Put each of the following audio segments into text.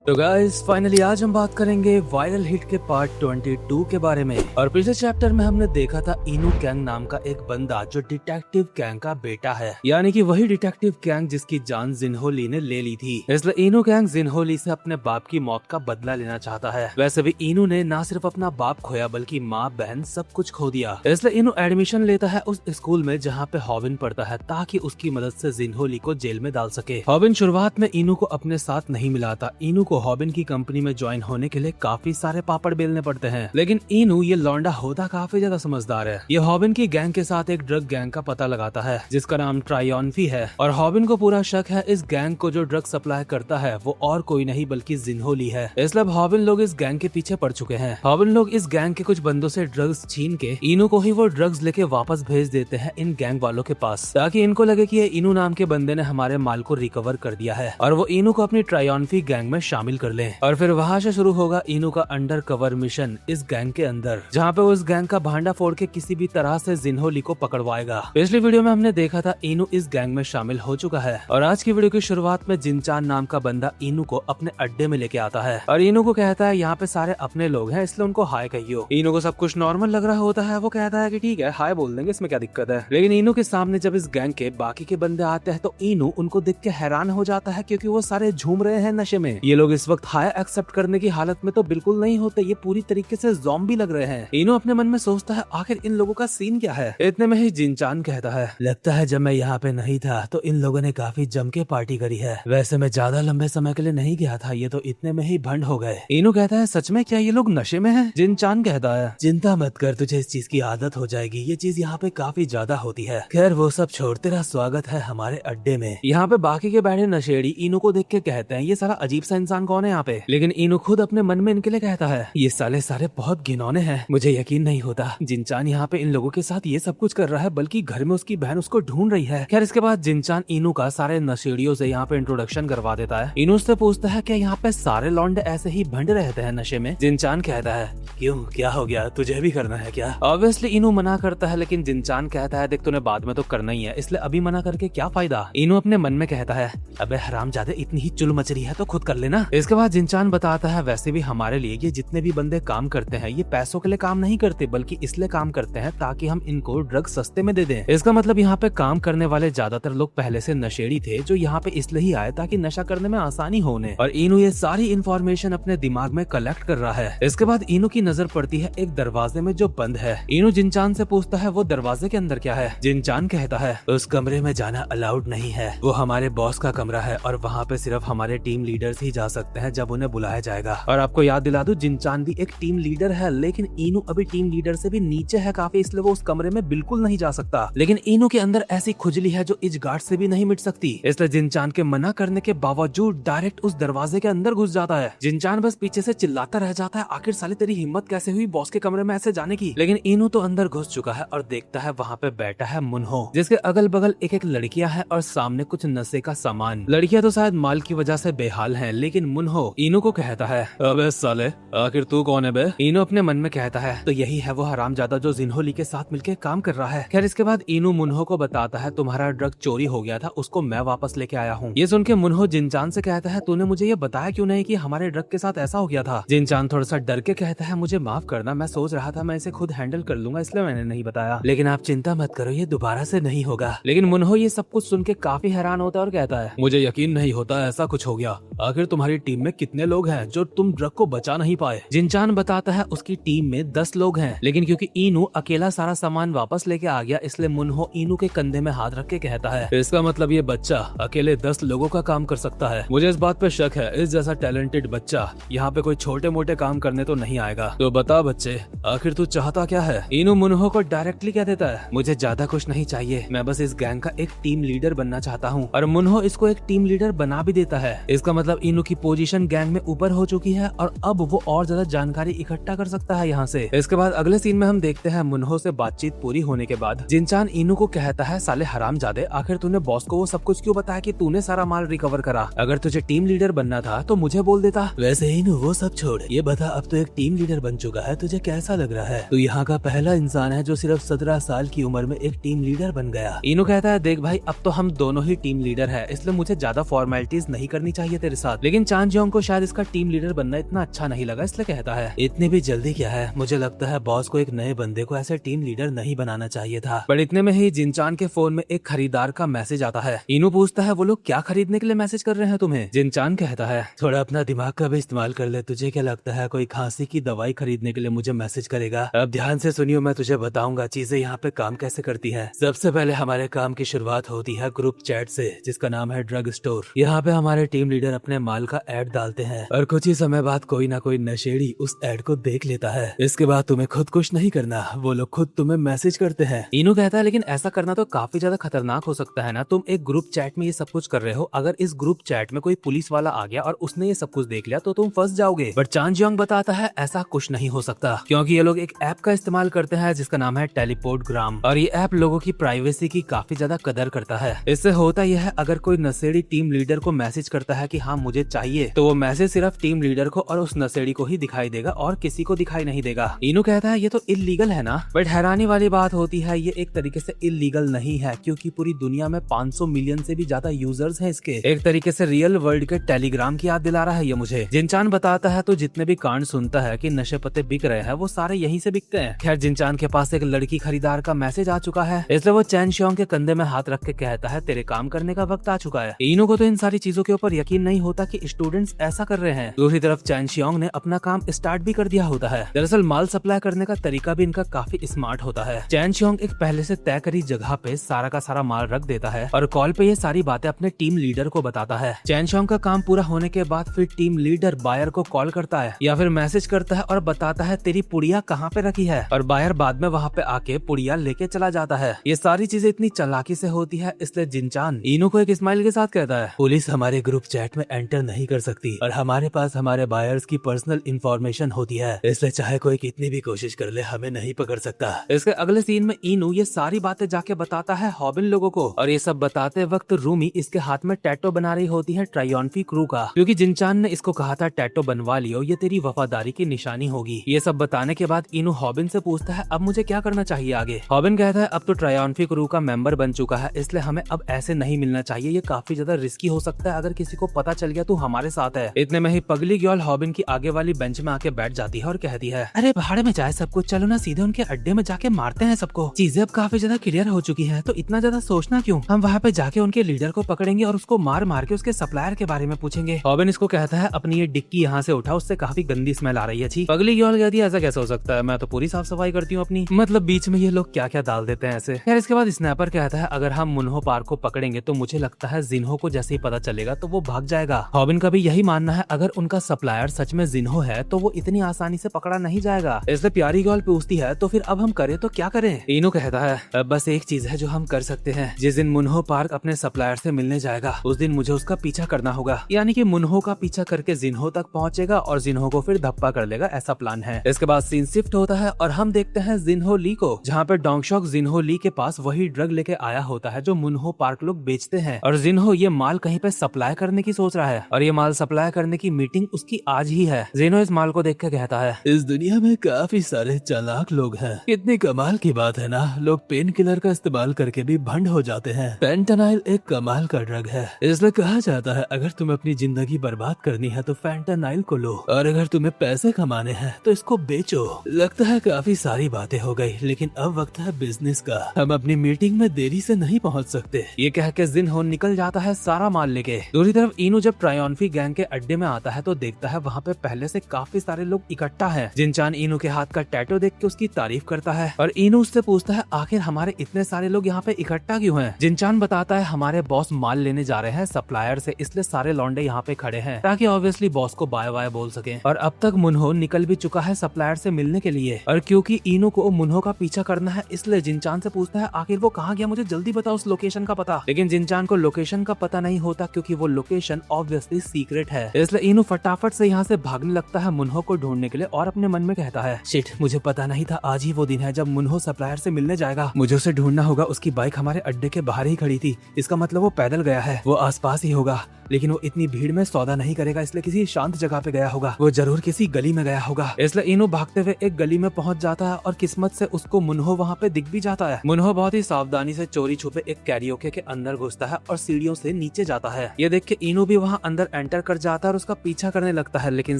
तो guys finally आज हम बात करेंगे वायरल हिट के पार्ट 22 के बारे में। और पिछले चैप्टर में हमने देखा था इनू कैंग नाम का एक बंदा जो डिटेक्टिव कैंग का बेटा है, यानी कि वही डिटेक्टिव कैंग जिसकी जान जिन्हो ली ने ले ली थी। इसलिए इनू कैंग जिन्हो ली से अपने बाप की मौत का बदला लेना चाहता है। वैसे भी इनू ने न सिर्फ अपना बाप खोया बल्कि माँ बहन सब कुछ खो दिया। इसलिए इनू एडमिशन लेता है उस स्कूल में जहाँ पे हॉबिन पढ़ता है ताकि उसकी मदद से जिन्हो ली को जेल में डाल सके। हॉबिन शुरुआत में इनू को अपने साथ नहीं मिलाता। इनू को हॉबिन की कंपनी में ज्वाइन होने के लिए काफी सारे पापड़ बेलने पड़ते हैं, लेकिन इनू ये लौंडा होता काफी ज्यादा समझदार है। ये हॉबिन की गैंग के साथ एक ड्रग गैंग का पता लगाता है जिसका नाम ट्रायोनफी है, और हॉबिन को पूरा शक है इस गैंग को जो ड्रग सप्लाई करता है वो और कोई नहीं बल्कि जिन्हो ली है। इसलिए हॉबिन लोग इस गैंग के पीछे पड़ चुके हैं। हॉबिन लोग इस गैंग के कुछ बंदों से ड्रग्स छीन के इनू को ही वो ड्रग्स लेके वापस भेज देते हैं इन गैंग वालों के पास, ताकि इनको लगे कि ये इनू नाम के बंदे ने हमारे माल को रिकवर कर दिया है और वो इनू को अपनी ट्रायोनफी गैंग में शामिल कर ले। और फिर वहाँ से शुरू होगा इनू का अंडर कवर मिशन इस गैंग के अंदर, जहाँ पे वो इस गैंग का भांडा फोड़ के किसी भी तरह से जिन्हो ली को पकड़वाएगा। पिछली वीडियो में हमने देखा था इनू इस गैंग में शामिल हो चुका है, और आज की वीडियो की शुरुआत में जिनचान नाम का बंदा इनू को अपने अड्डे में लेके आता है और इनू को कहता है यहाँ पे सारे अपने लोग हैं इसलिए उनको हाय कहियो। इनू को सब कुछ नॉर्मल लग रहा होता है, वो कहता है कि ठीक है हाय बोल देंगे, इसमें क्या दिक्कत है। लेकिन इनू के सामने जब इस गैंग के बाकी के बंदे आते हैं तो इनू उनको देख के हैरान हो जाता है, क्योंकि वो सारे झूम रहे हैं नशे में। ये लोग इस वक्त हाय एक्सेप्ट करने की हालत में तो बिल्कुल नहीं होते, ये पूरी तरीके से ज़ॉम्बी लग रहे हैं। इनू अपने मन में सोचता है आखिर इन लोगों का सीन क्या है। इतने में ही जिनचान कहता है लगता है जब मैं यहाँ पे नहीं था तो इन लोगों ने काफी जम के पार्टी करी है। वैसे मैं ज्यादा लंबे समय के लिए नहीं गया था, ये तो इतने में ही भंड हो गए। इनू कहता है सच में क्या ये लोग नशे में हैं? जिनचान कहता है चिंता मत कर, तुझे इस चीज की आदत हो जाएगी, ये चीज यहाँ पे काफी ज्यादा होती है। खैर वो सब छोड़, तेरा स्वागत है हमारे अड्डे में। यहाँ पे बाकी के बैठे नशेड़ी इनू को देख के कहते हैं ये सारा अजीब सा इंसान कौन है यहाँ पे। लेकिन इनू खुद अपने मन में इनके लिए कहता है ये सारे बहुत घिनौने हैं, मुझे यकीन नहीं होता जिनचान यहाँ पे इन लोगों के साथ ये सब कुछ कर रहा है, बल्कि घर में उसकी बहन उसको ढूंढ रही है। खैर इसके बाद जिनचान इनू का सारे नशेड़ियों से यहाँ पे इंट्रोडक्शन करवा देता है। इनू से पूछता है क्या यहाँ पे सारे लौंडे ऐसे ही भंड रहते हैं नशे में? जिनचान कहता है क्यों, क्या हो गया, तुझे भी करना है क्या? ऑब्वियसली इनू मना करता है, लेकिन जिनचान कहता है देख तूने बाद में तो करना ही है, इसलिए अभी मना करके क्या फायदा। इनू अपने मन में कहता है अबे हरामजादे इतनी ही चुल मचरी है तो खुद कर लेना। इसके बाद जिनचान बताता है वैसे भी हमारे लिए ये जितने भी बंदे काम करते हैं ये पैसों के लिए काम नहीं करते, बल्कि इसलिए काम करते हैं ताकि हम इनको ड्रग सस्ते में दे दें। इसका मतलब यहाँ पे काम करने वाले ज्यादातर लोग पहले से नशेड़ी थे जो यहाँ पे इसलिए ही आए ताकि नशा करने में आसानी हो उन्हें। और इनू ये सारी इंफॉर्मेशन अपने दिमाग में कलेक्ट कर रहा है। इसके बाद इनू की नजर पड़ती है एक दरवाजे में जो बंद है। इनू जिनचान से पूछता है वो दरवाजे के अंदर क्या है? जिनचान कहता है उस कमरे में जाना अलाउड नहीं है, वो हमारे बॉस का कमरा है और वहाँ पे सिर्फ हमारे टीम लीडर्स ही जा सकते हैं जब उन्हें बुलाया जाएगा। और आपको याद दिला दूं जिनचान भी एक टीम लीडर है, लेकिन इनू अभी टीम लीडर से भी नीचे है काफी, इसलिए वो उस कमरे में बिल्कुल नहीं जा सकता। लेकिन इनू के अंदर ऐसी खुजली है जो इस गार्ड से भी नहीं मिट सकती, इसलिए जिनचान के मना करने के बावजूद डायरेक्ट उस दरवाजे के अंदर घुस जाता है। जिनचान बस पीछे से चिल्लाता रह जाता है आखिर साले तेरी हिम्मत कैसे हुई बॉस के कमरे में ऐसे जाने की। लेकिन इनू तो अंदर घुस चुका है और देखता है वहाँ पे बैठा है मुन्हो, जिसके अगल बगल एक एक लड़कियां हैं और सामने कुछ नशे का सामान। लड़कियां तो शायद माल की वजह से बेहाल हैं, लेकिन मुन्हो इनू को कहता है अबे साले आखिर तू कौन है बे? इनू अपने मन में कहता है तो यही है वो हरामजादा जो जिन्हो ली के साथ मिलके काम कर रहा है। खैर इसके बाद इनू मुन्हो को बताता है तुम्हारा ड्रग चोरी हो गया था, उसको मैं वापस लेके आया हूँ। ये सुन के मुन्हो जिनचान से कहता है तूने मुझे ये बताया क्यों नहीं कि हमारे ड्रग के साथ ऐसा हो गया था? जिनचान थोड़ा सा डर के कहता है मुझे माफ करना, मैं सोच रहा था मैं इसे खुद हैंडल कर लूंगा इसलिए मैंने नहीं बताया, लेकिन आप चिंता मत करो ये दोबारा से नहीं होगा। लेकिन मुन्हो ये सब कुछ सुन के काफी हैरान होता है और कहता है मुझे यकीन नहीं होता ऐसा कुछ हो गया, आखिर तुम्हारी टीम में कितने लोग हैं जो तुम ड्रग को बचा नहीं पाए? जिनचान बताता है उसकी टीम में 10 लोग हैं, लेकिन क्योंकि इनू अकेला सारा सामान वापस लेके आ गया इसलिए मुन्हो इनू के कंधे में हाथ रख के कहता है इसका मतलब ये बच्चा अकेले 10 लोगों का काम कर सकता है। मुझे इस बात पे शक है इस जैसा टैलेंटेड बच्चा यहाँ पे कोई छोटे मोटे काम करने तो नहीं आएगा। तो बता बच्चे आखिर तू चाहता क्या है? इनू मुन्हो को डायरेक्टली कह देता है मुझे ज्यादा कुछ नहीं चाहिए, मैं बस इस गैंग का एक टीम लीडर बनना चाहता हूँ। और मुन्हो इसको एक टीम लीडर बना भी देता है। इसका मतलब इनू की पोजीशन गैंग में ऊपर हो चुकी है और अब वो और ज्यादा जानकारी इकट्ठा कर सकता है यहाँ से। इसके बाद अगले सीन में हम देखते हैं मुन्हो से बातचीत पूरी होने के बाद जिनचान इनू को कहता है साले हरामजादे आखिर तूने बॉस को वो सब कुछ क्यों बताया कि तूने सारा माल रिकवर करा? अगर तुझे टीम लीडर बनना था तो मुझे बोल देता। वैसे इनू वो सब छोड़, ये बता अब तो एक टीम लीडर बन चुका है, तुझे कैसा लग रहा है? तू यहाँ का पहला इंसान है जो सिर्फ 17 साल की उम्र में एक टीम लीडर बन गया। इनू कहता है देख भाई अब तो हम दोनों ही टीम लीडर है, इसलिए मुझे ज्यादा फॉर्मेलिटीज नहीं करनी चाहिए तेरे साथ। लेकिन चान जियोंग को शायद इसका टीम लीडर बनना इतना अच्छा नहीं लगा, इसलिए कहता है इतनी भी जल्दी क्या है, मुझे लगता है बॉस को एक नए बंदे को ऐसे टीम लीडर नहीं बनाना चाहिए था। पर इतने में ही जिनचान के फोन में एक खरीदार का मैसेज आता है। इनू पूछता है वो लोग क्या खरीदने के लिए मैसेज कर रहे हैं तुम्हें। जिनचान कहता है थोड़ा अपना दिमाग का भी इस्तेमाल कर ले, तुझे क्या लगता है कोई खांसी की दवाई खरीदने के लिए मुझे मैसेज करेगा। अब ध्यान से सुनियो, मैं तुझे बताऊंगा चीजें यहाँ पे काम कैसे करती है। सबसे पहले हमारे काम की शुरुआत होती है ग्रुप चैट से, जिसका नाम है ड्रग स्टोर। यहाँ पे हमारे टीम लीडर अपने माल का एड डालते हैं और कुछ ही समय बाद कोई ना कोई नशेड़ी उस एड को देख लेता है। इसके बाद तुम्हें खुद कुछ नहीं करना, वो लोग खुद तुम्हें मैसेज करते हैं। इनू कहता है लेकिन ऐसा करना तो काफी ज्यादा खतरनाक हो सकता है ना, तुम एक ग्रुप चैट में ये सब कुछ कर रहे हो, अगर इस ग्रुप चैट में कोई पुलिस वाला आ गया और उसने ये सब कुछ देख लिया तो तुम फंस जाओगे। बट चान जियोंग बताता है ऐसा कुछ नहीं हो सकता, क्योंकि ये लोग एक ऐप का इस्तेमाल करते हैं जिसका नाम है टेलीपोर्टग्राम, और ये ऐप लोगों की प्राइवेसी की काफी ज्यादा कदर करता है। इससे होता यह है अगर कोई नशेड़ी टीम लीडर को मैसेज करता है कि हाँ मुझे चाहिए, तो वो मैसेज सिर्फ टीम लीडर को और उस नशेड़ी को ही दिखाई देगा और किसी को दिखाई नहीं देगा। इनू कहता है ये तो इल्लीगल है ना, बट हैरानी वाली बात होती है ये एक तरीके से इल्लीगल नहीं है, क्योंकि पूरी दुनिया में 500 मिलियन से भी ज्यादा यूजर्स हैं इसके। एक तरीके से रियल वर्ल्ड के टेलीग्राम की याद दिला रहा है ये मुझे। जिनचान बताता है तो जितने भी कांड सुनता है कि नशे पत्ते बिक रहे हैं वो सारे यहीं से बिकते हैं। खैर जिनचान के पास एक लड़की खरीदार का मैसेज आ चुका है, इसलिए वो चैन शियोंग के कंधे में हाथ रख के कहता है तेरे काम करने का वक्त आ चुका है। इनू को तो इन सारी चीजों के ऊपर यकीन नहीं होता कि स्टूडेंट्स ऐसा कर रहे हैं। दूसरी तरफ चैन शियोंग ने अपना काम स्टार्ट भी कर दिया होता है। दरअसल माल सप्लाई करने का तरीका भी इनका काफी स्मार्ट होता है। चैन शियोंग एक पहले से तय करी जगह पे सारा का सारा माल रख देता है और कॉल पे ये सारी बातें अपने टीम लीडर को बताता है। चैन शियोंग का काम पूरा होने के बाद फिर टीम लीडर बायर को कॉल करता है या फिर मैसेज करता है और बताता है तेरी पुड़िया कहाँ पे रखी है, और बायर बाद में वहाँ पे आके पुड़िया लेके चला जाता है। ये सारी चीजें इतनी चालाकी से होती है, इसलिए जिनचान इनू को एक स्माइल के साथ कहता है पुलिस हमारे ग्रुप चैट में एंटर नहीं कर सकती और हमारे पास हमारे बायर्स की पर्सनल इंफॉर्मेशन होती है, इसलिए चाहे कोई कितनी भी कोशिश कर ले हमें नहीं पकड़ सकता। इसके अगले सीन में इनू ये सारी बातें जाके बताता है हॉबिन लोगों को, और ये सब बताते वक्त रूमी इसके हाथ में टैटो बना रही होती है ट्रायॉन्फी क्रू का, क्योंकि जिनचान ने इसको कहा था टैटो बनवा लियो, ये तेरी वफादारी की निशानी होगी। ये सब बताने के बाद इनू हॉबिन से पूछता है अब मुझे क्या करना चाहिए आगे। हॉबिन कहता है अब तो ट्रायॉन्फी क्रू का मेंबर बन चुका है, इसलिए हमें अब ऐसे नहीं मिलना चाहिए, ये काफी ज्यादा रिस्की हो सकता है, अगर किसी को पता चल गया तो हमारे साथ है। इतने में ही पगली गर्ल हॉबिन की आगे वाली बेंच में आके बैठ जाती है और कहती है अरे भाड़ में जाए सब कुछ, चलो ना सीधे उनके अड्डे में जाके मारते हैं सबको। चीजें अब काफी ज्यादा क्लियर हो चुकी है, तो इतना ज्यादा सोचना क्यों, हम वहाँ पे जाके उनके लीडर को पकड़ेंगे और उसको मार मार के उसके सप्लायर के बारे में पूछेंगे। हॉबिन इसको कहता है अपनी ये डिक्की यहाँ से उठा, उससे काफी गंदी स्मेल आ रही है। पगली गर्ल कहती है ऐसा कैसे हो सकता है, मैं तो पूरी साफ सफाई करती हूँ अपनी, मतलब बीच में ये लोग क्या क्या डाल देते हैं ऐसे। खैर इसके बाद स्नैपर कहता है अगर हम मुन्हो पार्क को पकड़ेंगे तो मुझे लगता है जिन्हो को जैसे ही पता चलेगा तो वो भाग जाएगा। हॉबिन का भी यही मानना है, अगर उनका सप्लायर सच में जिन्हो है तो वो इतनी आसानी से पकड़ा नहीं जाएगा। इसलिए प्यारी गर्ल पूछती है तो फिर अब हम करें तो क्या करें। इनो कहता है अब बस एक चीज है जो हम कर सकते हैं, जिस दिन मुन्हो पार्क अपने सप्लायर से मिलने जाएगा उस दिन मुझे उसका पीछा करना होगा, यानी कि मुन्हो का पीछा करके जिन्हो तक पहुंचेगा और जिन्हो को फिर धप्पा कर लेगा, ऐसा प्लान है। इसके बाद सीन शिफ्ट होता है और हम देखते हैं जिन्हो ली को, जहाँ पे डोंगशॉक जिन्हो ली के पास वही ड्रग लेके आया होता है जो मुन्हो पार्क लोग बेचते हैं, और जिन्हो ये माल कहीं पे सप्लाई करने की सोच रहा है और ये माल सप्लाई करने की मीटिंग उसकी आज ही है। जिन्हो इस माल को देख के कहता है इस दुनिया में काफी सारे चालाक लोग हैं, कितनी कमाल की बात है ना, लोग पेन किलर का इस्तेमाल करके भी भंड हो जाते हैं। फेंटानाइल एक कमाल का ड्रग है, इसलिए कहा जाता है अगर तुम्हें अपनी जिंदगी बर्बाद करनी है तो फेंटानाइल को लो, और अगर तुम्हें पैसे कमाने हैं तो इसको बेचो। लगता है काफी सारी बातें हो गई, लेकिन अब वक्त है बिजनेस का, हम अपनी मीटिंग में देरी से नहीं पहुंच सकते। ये कह के जिन्हो निकल जाता है सारा माल लेके। दूसरी तरफ इनू जब ट्रायॉन्फी गैंग के अड्डे में आता है तो देखता है वहाँ पे पहले से काफी सारे लोग इकट्ठा हैं। जिनचान इनू के हाथ का टैटू देख के उसकी तारीफ करता है और इनू उससे पूछता है आखिर हमारे इतने सारे लोग यहाँ पे इकट्ठा क्यों हैं? जिनचान बताता है हमारे बॉस माल लेने जा रहे हैं सप्लायर से, इसलिए सारे लौंडे यहाँ पे खड़े हैं ताकि ऑब्वियसली बॉस को बाय बाय बोल सके। और अब तक मुन्हो निकल भी चुका है सप्लायर से मिलने के लिए, और क्योंकि इनू को मुन्हो का पीछा करना है इसलिए जिनचान से पूछता है आखिर वो कहाँ गया, मुझे जल्दी बताओ उस लोकेशन का पता। लेकिन जिनचान को लोकेशन का पता नहीं होता क्योंकि वो लोकेशन ऑब्वियसली सीक्रेट है, इसलिए इनू फटाफट से यहाँ से भागने लगता है मुन्हो को ढूंढने के लिए और अपने मन में कहता है शिट, मुझे पता नहीं था आज ही वो दिन है जब मुन्हो सप्लायर से मिलने जाएगा, मुझे उसे ढूंढना होगा। उसकी बाइक हमारे अड्डे के बाहर ही खड़ी थी, इसका मतलब वो पैदल गया है, वो आसपास ही होगा। लेकिन वो इतनी भीड़ में सौदा नहीं करेगा, इसलिए किसी शांत जगह पे गया होगा। वो जरूर किसी गली में गया होगा। इसलिए इनो भागते हुए एक गली में पहुंच जाता है और किस्मत से उसको मुन्हो वहाँ पे दिख भी जाता है। मुन्हो बहुत ही सावधानी से चोरी छुपे एक कैरियोके के अंदर घुसता है और सीढ़ियों से नीचे जाता है। ये देख के इनो भी वहाँ अंदर एंटर कर जाता है और उसका पीछा करने लगता है, लेकिन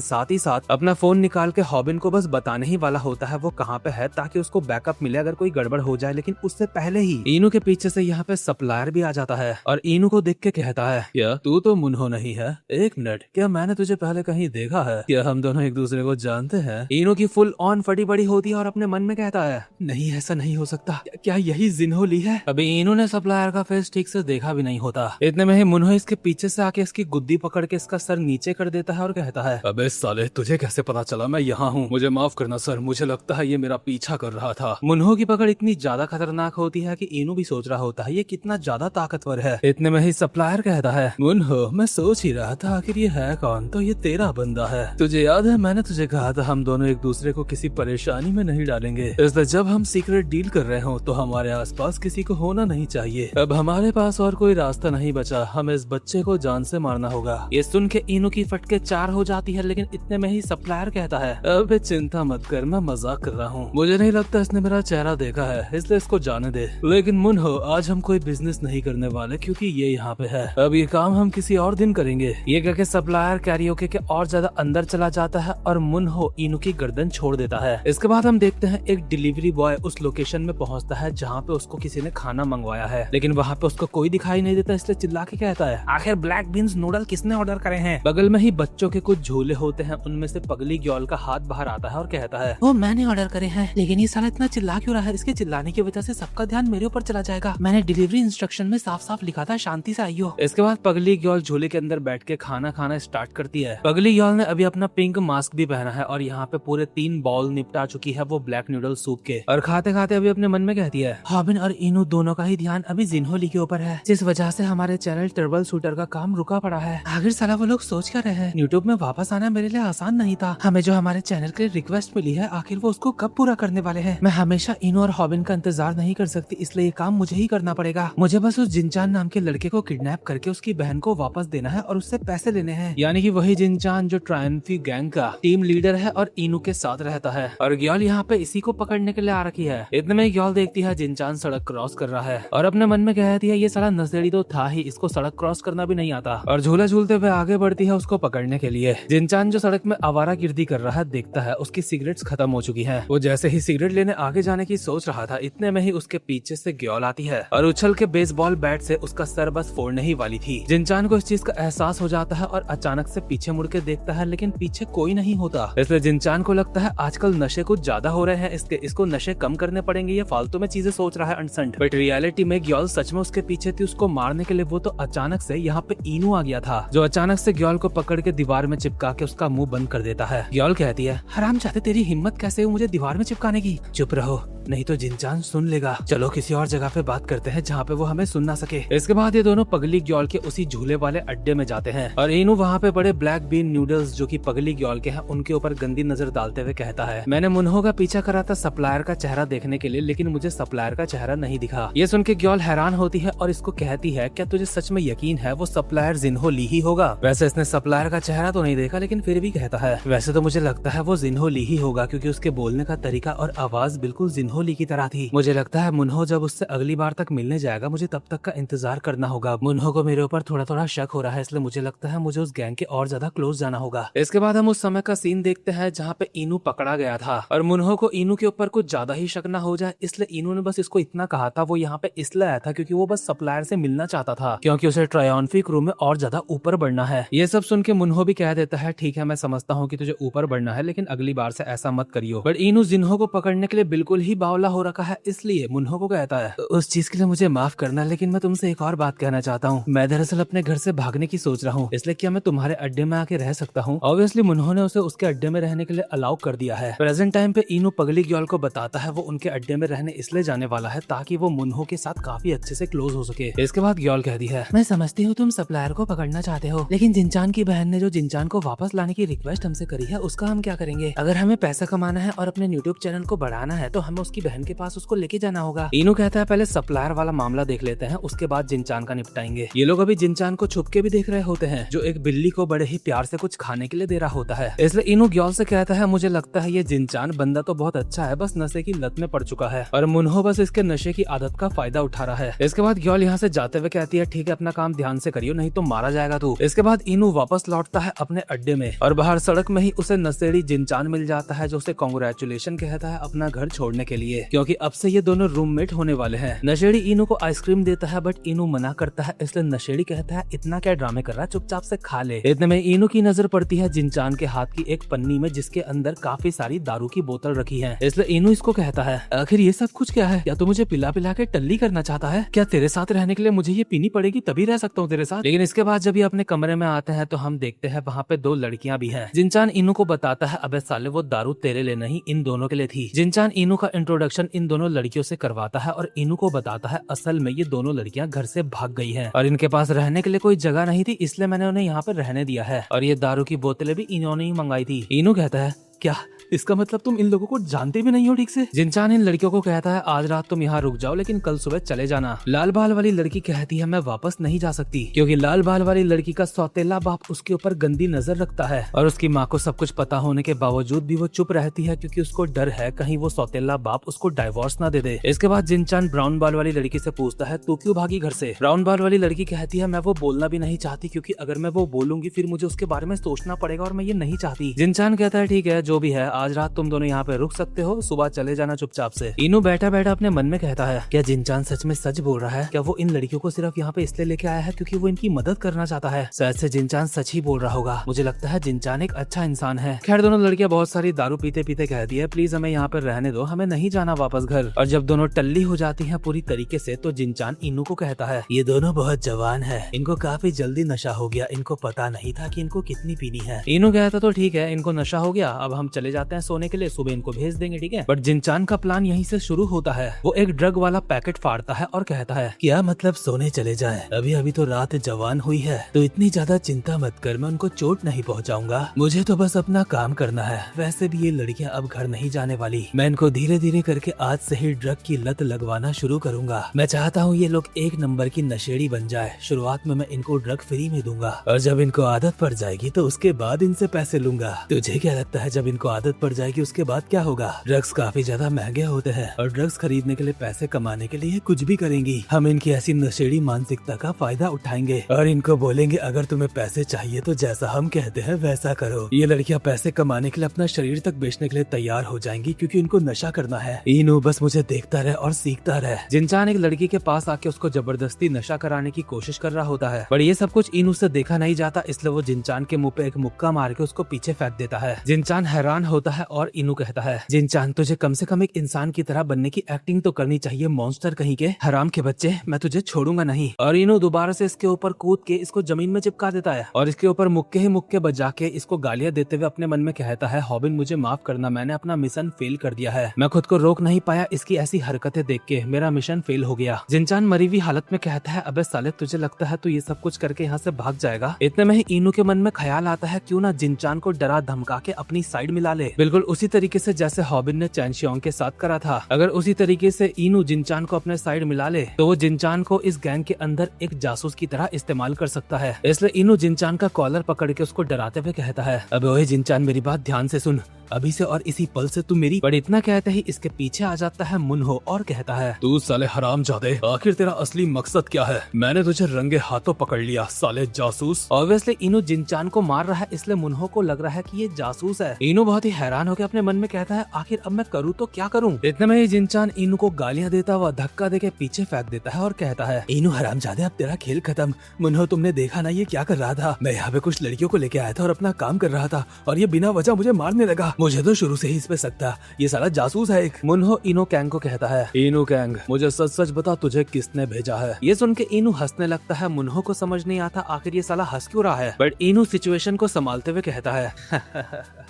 साथ ही साथ अपना फोन निकाल के हॉबिन को बस बताने ही वाला होता है वो कहाँ पे है, ताकि उसको बैकअप मिले अगर कोई गड़बड़ हो जाए। लेकिन उससे पहले ही इनो के पीछे से यहाँ पे सप्लायर भी आ जाता है और इनो को देख के कहता है, क्या तू तो मुन्हो नहीं है? एक मिनट, क्या मैंने तुझे पहले कहीं देखा है? क्या हम दोनों एक दूसरे को जानते हैं? इनो की फुल ऑन फटी पड़ी होती है और अपने मन में कहता है, नहीं ऐसा नहीं हो सकता, क्या यही जिन्हो ली है? अभी इनो ने सप्लायर का फेस ठीक से देखा भी नहीं होता। इतने में ही मुन्हो इसके पीछे से आके इसकी गुद्दी पकड़ के इसका सर नीचे कर देता है और कहता है, अबे साले तुझे कैसे पता चला मैं यहाँ हूँ? मुझे माफ करना सर, मुझे लगता है ये मेरा पीछा कर रहा था। मुन्हो की पकड़ इतनी ज्यादा खतरनाक होती है कि इनो भी सोच रहा होता है ये कितना ज्यादा ताकतवर है। इतने में ही सप्लायर कहता है, मुन्हो मैं सोच ही रहा था आखिर ये है कौन, तो ये तेरा बंदा है। तुझे याद है मैंने तुझे कहा था हम दोनों एक दूसरे को किसी परेशानी में नहीं डालेंगे, इसलिए जब हम सीक्रेट डील कर रहे हो तो हमारे आसपास किसी को होना नहीं चाहिए। अब हमारे पास और कोई रास्ता नहीं बचा, हमें इस बच्चे को जान से मारना होगा। ये सुन के इनो की फटके चार हो जाती है, लेकिन इतने में ही सप्लायर कहता है, अब चिंता मत कर, मैं मजाक कर रहा हूँ, मुझे नहीं लगता इसने मेरा चेहरा देखा है, इसलिए इसको जाने दे। लेकिन मुन्हो आज हम कोई बिजनेस नहीं करने वाले क्योंकि ये यहाँ पे है, अब ये काम हम किसी और दिन करेंगे। ये कहके सप्लायर कैरियोके के और ज्यादा अंदर चला जाता है और मुन्हो इनो की गर्दन छोड़ देता है। इसके बाद हम देखते हैं एक डिलीवरी बॉय उस लोकेशन में पहुंचता है जहाँ पे उसको किसी ने खाना मंगवाया है, लेकिन वहाँ पे उसको कोई दिखाई नहीं देता, इसलिए चिल्ला के कहता है, आखिर ब्लैक बीन्स नूडल किसने ऑर्डर करे हैं? बगल में ही बच्चों के कुछ झूले होते हैं, उनमें से पगली ग्योल का हाथ बाहर आता है और कहता है, वो मैंने ऑर्डर करे हैं, लेकिन ये साला इतना चिल्ला क्यों रहा है? इसके चिल्लाने की वजह से सबका ध्यान मेरे ऊपर चला जाएगा। मैंने डिलीवरी इंस्ट्रक्शन में साफ साफ लिखा था शांति से आइयो। इसके बाद पगली ग्योल झूले के अंदर बैठ के खाना खाना स्टार्ट करती है। पगली ग्योल ने अभी अपना पिंक मास्क भी पहना है और यहाँ पे पूरे 3 बाउल निपटा चुकी है वो ब्लैक नूडल सूप के, और खाते खाते अभी अपने मन में कहती है, हॉबिन और इनो दोनों का ही ध्यान अभी जिन्हो ली के ऊपर है, जिस वजह से हमारे चैनल ट्रबल शूटर का काम रुका पड़ा है। आखिर साला वो लोग सोच क्या रहे हैं? यूट्यूब में वापस आना मेरे लिए आसान नहीं था, हमें जो हमारे चैनल के लिए रिक्वेस्ट मिली है आखिर वो उसको कब पूरा करने वाले हैं? मैं हमेशा इनो और हॉबिन का इंतजार नहीं कर सकती, इसलिए ये काम मुझे ही करना पड़ेगा। मुझे बस उस जिनचान नाम के लड़के को किडनैप करके उसकी बहन को वापस देना है और उससे पैसे लेने हैं, यानी कि वही जिनचान जो ट्रायम्फी गैंग का टीम लीडर है और इनो के साथ रहता है, और ग्योल यहाँ पे इसी को पकड़ने के लिए आ रखी है। इतने में ग्योल देखती है जिनचान सड़क क्रॉस कर रहा है और अपने मन में कहती है, ये साला नशेड़ी तो था ही, इसको सड़क क्रॉस करना भी नहीं आता, और झूला झूलते हुए आगे बढ़ती है उसको पकड़ने के लिए। जिनचान जो सड़क में आवारागर्दी कर रहा है देखता है उसकी सिगरेट्स खत्म हो चुकी है। वो जैसे ही सिगरेट लेने आगे जाने की सोच रहा था, इतने में ही उसके पीछे से ग्योल आती है और उछल के बेसबॉल बैट से उसका सर बस फोड़ने ही वाली थी। जिनचान को इस चीज का एहसास हो जाता है और अचानक से पीछे मुड़ के देखता है, लेकिन पीछे कोई नहीं होता। इसलिए जिनचान को लगता है आजकल नशे कुछ ज्यादा हो रहे हैं, इसको नशे कम करने पड़ेंगे, ये फालतू में चीजें सोच रहा है अनसंट। बट रियलिटी में ग्योल सच में उसके पीछे थी उसको मारने के लिए। वो तो अचानक से यहाँ पे इनो आ गया था, जो अचानक से ग्योल को पकड़ के दीवार में चिपका के उसका मुंह बंद कर देता है। ग्योल कहती है, हरामजादे तेरी हिम्मत कैसे हुई मुझे दीवार में चिपकाने की? चुप रहो, नहीं तो जिनचान सुन लेगा। चलो किसी और जगह पे बात करते हैं जहाँ पे वो हमें सुन ना सके। इसके बाद ये दोनों पगली ग्योल के उसी झूले वाले अड्डे में जाते हैं और इनो वहाँ पे बड़े ब्लैक बीन नूडल्स जो कि पगली ग्योल के हैं उनके ऊपर गंदी नजर डालते हुए कहता है, मैंने मुन्हो का पीछा करा था सप्लायर का चेहरा देखने के लिए, लेकिन मुझे सप्लायर का चेहरा नहीं दिखा। ये सुन के ग्योल हैरान होती है और इसको कहती है, क्या तुझे सच में यकीन है वो सप्लायर जिन्हो ली ही होगा? वैसे इसने सप्लायर का चेहरा तो नहीं देखा, लेकिन फिर भी कहता है, वैसे तो मुझे लगता है वो जिन्हो ली ही होगा, क्योंकि उसके बोलने का तरीका और आवाज बिल्कुल जिन्हो ली की तरह थी। मुझे लगता है मुन्हो जब उससे अगली बार तक मिलने जाएगा मुझे तब तक का इंतजार करना होगा। मुन्हो को मेरे ऊपर थोड़ा थोड़ा शक हो रहा है, इसलिए मुझे लगता है मुझे उस गैंग के और ज्यादा क्लोज जाना होगा। इसके बाद हम उस समय का सीन देखते हैं जहाँ पे इनो पकड़ा गया था और मुन्हो को इनो के ऊपर कुछ ज्यादा ही शक न हो जाए, इसलिए इनो ने बस इसको इतना कहा था वो यहाँ पे इसलिए आया था क्योंकि वो बस सप्लायर से मिलना चाहता था, क्योंकि उसे ट्रायम्फी क्रू में और ज्यादा ऊपर बढ़ना है। ये सब सुन के मुन्हो भी कह देता है, ठीक है मैं समझता हूँ कि तुझे ऊपर बढ़ना है, लेकिन अगली बार से ऐसा मत करियो। बट इनो जिन्हो को पकड़ने के लिए बिल्कुल ही बावला हो रखा है, इसलिए मुन्हो को कहता है, उस चीज के लिए मुझे माफ करना, लेकिन मैं तुमसे एक और बात कहना चाहता हूँ। मैं दरअसल अपने घर से भागने की सोच रहा हूँ, इसलिए क्या मैं तुम्हारे अड्डे में आके रह सकता हूँ? ऑब्वियसली मुन्हो ने उसे उसके अड्डे में रहने के लिए अलाउ कर दिया है। प्रेजेंट टाइम पे इनो पगली ग्योल को बताता है वो उनके अड्डे में रहने इसलिए जाने वाला है ताकि वो मुन्हो के साथ काफी अच्छे से क्लोज हो सके। इसके बाद ग्योल कहती है, मैं समझती हूँ तुम सप्लायर को पकड़ना चाहते हो, लेकिन जिनचान की बहन ने जो जिनचान को वापस लाने की रिक्वेस्ट हमसे करी है उसका हम क्या करेंगे? अगर हमें पैसा कमाना है और अपने यूट्यूब चैनल को बढ़ाना है तो हमें उसकी की बहन के पास उसको लेके जाना होगा। इनू कहता है पहले सप्लायर वाला मामला देख लेते हैं, उसके बाद जिनचान का निपटाएंगे। ये लोग अभी जिनचान को छुप के भी देख रहे होते हैं, जो एक बिल्ली को बड़े ही प्यार से कुछ खाने के लिए दे रहा होता है। इसलिए इनू ग्योल से कहता है मुझे लगता है ये जिनचान बंदा तो बहुत अच्छा है, बस नशे की लत में पड़ चुका है और मुन्हो बस इसके नशे की आदत का फायदा उठा रहा है। इसके बाद ग्योल यहाँ से जाते हुए कहती है ठीक है अपना काम ध्यान से करियो नहीं तो मारा जाएगा तू। इसके बाद इनू वापस लौटता है अपने अड्डे में और बाहर सड़क में ही उसे नशेड़ी जिनचान मिल जाता है, जो उसे कांग्रेचुलेशन कहता है अपना घर छोड़ने के लिए, क्योंकि अब से ये दोनों रूममेट होने वाले हैं। नशेड़ी इनू को आइसक्रीम देता है बट इनू मना करता है, इसलिए नशेड़ी कहता है इतना क्या ड्रामे कर रहा है, चुपचाप से खा ले। इतने में इनू की नजर पड़ती है जिनचान के हाथ की एक पन्नी में, जिसके अंदर काफी सारी दारू की बोतल रखी है। इसलिए इनू इसको कहता है आखिर ये सब कुछ क्या है, क्या तू मुझे पिला पिला के टल्ली करना चाहता है, क्या तेरे साथ रहने के लिए मुझे ये पीनी पड़ेगी तभी रह सकता हूँ तेरे साथ। लेकिन इसके बाद जब ये अपने कमरे में आते हैं तो हम देखते हैं वहाँ पे दो लड़कियां भी हैं। जिनचान इनू को बताता है अबे साले वो दारू तेरे लिए नहीं इन दोनों के लिए थी। जिनचान इनू का इंट्रोडक्शन इन दोनों लड़कियों से करवाता है और इनू को बताता है असल में ये दोनों लड़कियां घर से भाग गई हैं और इनके पास रहने के लिए कोई जगह नहीं थी, इसलिए मैंने उन्हें यहाँ पर रहने दिया है और ये दारू की बोतलें भी इन्होंने ही मंगाई थी। इनू कहता है क्या इसका मतलब तुम इन लोगों को जानते भी नहीं हो ठीक से। जिनचान इन लड़कियों को कहता है आज रात तुम यहाँ रुक जाओ लेकिन कल सुबह चले जाना। लाल बाल वाली लड़की कहती है मैं वापस नहीं जा सकती, क्योंकि लाल बाल वाली लड़की का सौतेला बाप उसके ऊपर गंदी नजर रखता है और उसकी माँ को सब कुछ पता होने के बावजूद भी वो चुप रहती है, क्योंकि उसको डर है कहीं वो सौतेला बाप उसको डाइवोर्स ना दे दे। इसके बाद जिनचान ब्राउन बाल वाली लड़की से पूछता है तू क्यों भागी घर से। ब्राउन बाल वाली लड़की कहती है मैं वो बोलना भी नहीं चाहती, क्योंकि अगर मैं वो बोलूंगी फिर मुझे उसके बारे में सोचना पड़ेगा और मैं ये नहीं चाहती। जिनचान कहता है ठीक है जो भी है आज रात तुम दोनों यहाँ पे रुक सकते हो, सुबह चले जाना चुपचाप से। इनू बैठा बैठा अपने मन में कहता है क्या जिनचान सच में सच बोल रहा है, क्या वो इन लड़कियों को सिर्फ यहाँ पे इसलिए लेके आया है क्योंकि वो इनकी मदद करना चाहता है। शायद से जिनचान सच ही बोल रहा होगा, मुझे लगता है जिनचान एक अच्छा इंसान है। खैर दोनों लड़कियां बहुत सारी दारू पीते पीते कहती है प्लीज हमें यहाँ पे रहने दो, हमें नहीं जाना वापस घर। और जब दोनों टल्ली हो जाती है पूरी तरीके से तो जिनचान इनू को कहता है ये दोनों बहुत जवान है, इनको काफी जल्दी नशा हो गया, इनको पता नहीं था कि इनको कितनी पीनी है। इनू कहता तो ठीक है इनको नशा हो गया, अब हम चले जाते हैं सोने के लिए, सुबह इनको भेज देंगे ठीक है। बट जिनचान का प्लान यहीं से शुरू होता है। वो एक ड्रग वाला पैकेट फाड़ता है और कहता है क्या मतलब सोने चले जाएं, अभी अभी तो रात जवान हुई है तो इतनी ज्यादा चिंता मत कर, मैं उनको चोट नहीं पहुंचाऊंगा, मुझे तो बस अपना काम करना है। वैसे भी ये लड़कियां अब घर नहीं जाने वाली, मैं इनको धीरे धीरे करके आज से ही ड्रग की लत लगवाना शुरू करूंगा। मैं चाहता हूँ ये लोग एक नंबर की नशेड़ी बन जाए। शुरुआत में मैं इनको ड्रग फ्री में दूंगा और जब इनको आदत पड़ जाएगी तो उसके बाद इनसे पैसे लूंगा। तुझे क्या लगता है जब इनको आदत पड़ जाएगी उसके बाद क्या होगा? ड्रग्स काफी ज्यादा महंगे होते हैं और ड्रग्स खरीदने के लिए पैसे कमाने के लिए कुछ भी करेंगी। हम इनकी ऐसी नशेड़ी मानसिकता का फायदा उठाएंगे और इनको बोलेंगे अगर तुम्हें पैसे चाहिए तो जैसा हम कहते हैं वैसा करो। ये लड़कियां पैसे कमाने के लिए अपना शरीर तक बेचने के लिए तैयार हो जाएंगी क्योंकि इनको नशा करना है। इनू बस मुझे देखता रहे और सीखता रहे। जिनचान एक लड़की के पास आके उसको जबरदस्ती नशा कराने की कोशिश कर रहा होता है, पर ये सब कुछ इनू से देखा नहीं जाता, इसलिए वो जिनचान के मुंह पे एक मुक्का मार के उसको पीछे फेंक देता है। जिनचान हैरान होता है और इनू कहता है जिनचान तुझे कम से कम एक इंसान की तरह बनने की एक्टिंग तो करनी चाहिए, मॉन्स्टर कहीं के, हराम के बच्चे, मैं तुझे छोड़ूंगा नहीं। और इनू दोबारा से इसके ऊपर कूद के इसको जमीन में चिपका देता है और इसके ऊपर मुक्के ही मुक्के बजा के इसको गालियां देते हुए अपने मन में कहता है हॉबिन मुझे माफ करना, मैंने अपना मिशन फेल कर दिया है, मैं खुद को रोक नहीं पाया, इसकी ऐसी हरकतें देख के मेरा मिशन फेल हो गया। जिनचान मरी हुई हालत में कहता है अबे साले तुझे लगता है तू ये सब कुछ करके यहाँ से भाग जाएगा? इतने में ही इनू के मन में ख्याल आता है क्यों ना जिनचान को डरा धमका के अपनी साइड मिला ले, बिल्कुल उसी तरीके से जैसे हॉबिन ने चैनशियोंग के साथ करा था। अगर उसी तरीके से इनू जिनचान को अपने साइड मिला ले तो वो जिनचान को इस गैंग के अंदर एक जासूस की तरह इस्तेमाल कर सकता है। इसलिए इनू जिनचान का कॉलर पकड़ के उसको डराते हुए कहता है अबे ओए जिनचान मेरी बात ध्यान से सुन, अभी से और इसी पल से तू मेरी। पर इतना कहते ही इसके पीछे आ जाता है मुन्हो और कहता है तू साले हरामजादे, आखिर तेरा असली मकसद क्या है? मैंने तुझे रंगे हाथों पकड़ लिया साले जासूस। ऑब्वियसली इनू जिनचान को मार रहा है, इसलिए मुन्हो को लग रहा है कि ये जासूस है। इनू बहुत ही हैरान होकर अपने मन में कहता है आखिर अब मैं करूँ तो क्या करूँ? इतने में ही जिनचान इनू को गालियां देता हुआ धक्का देके पीछे फेंक देता है और कहता है इनू हरामजादे अब तेरा खेल खत्म। मुन्हो तुमने देखा ना ये क्या कर रहा था? मैं यहाँ पे कुछ लड़कियों को लेके आया था और अपना काम कर रहा था और ये बिना वजह मुझे मारने लगा, मुझे तो शुरू से ही इस पे शक था, ये साला जासूस है एक। मुन्हो इनू कैंग को कहता है इनू कैंग मुझे सच सच बता तुझे किसने भेजा है? ये सुन के इनू हंसने लगता है। मुन्हो को समझ नहीं आता आखिर ये साला हंस क्यों रहा है, बट इनू सिचुएशन को संभालते हुए कहता है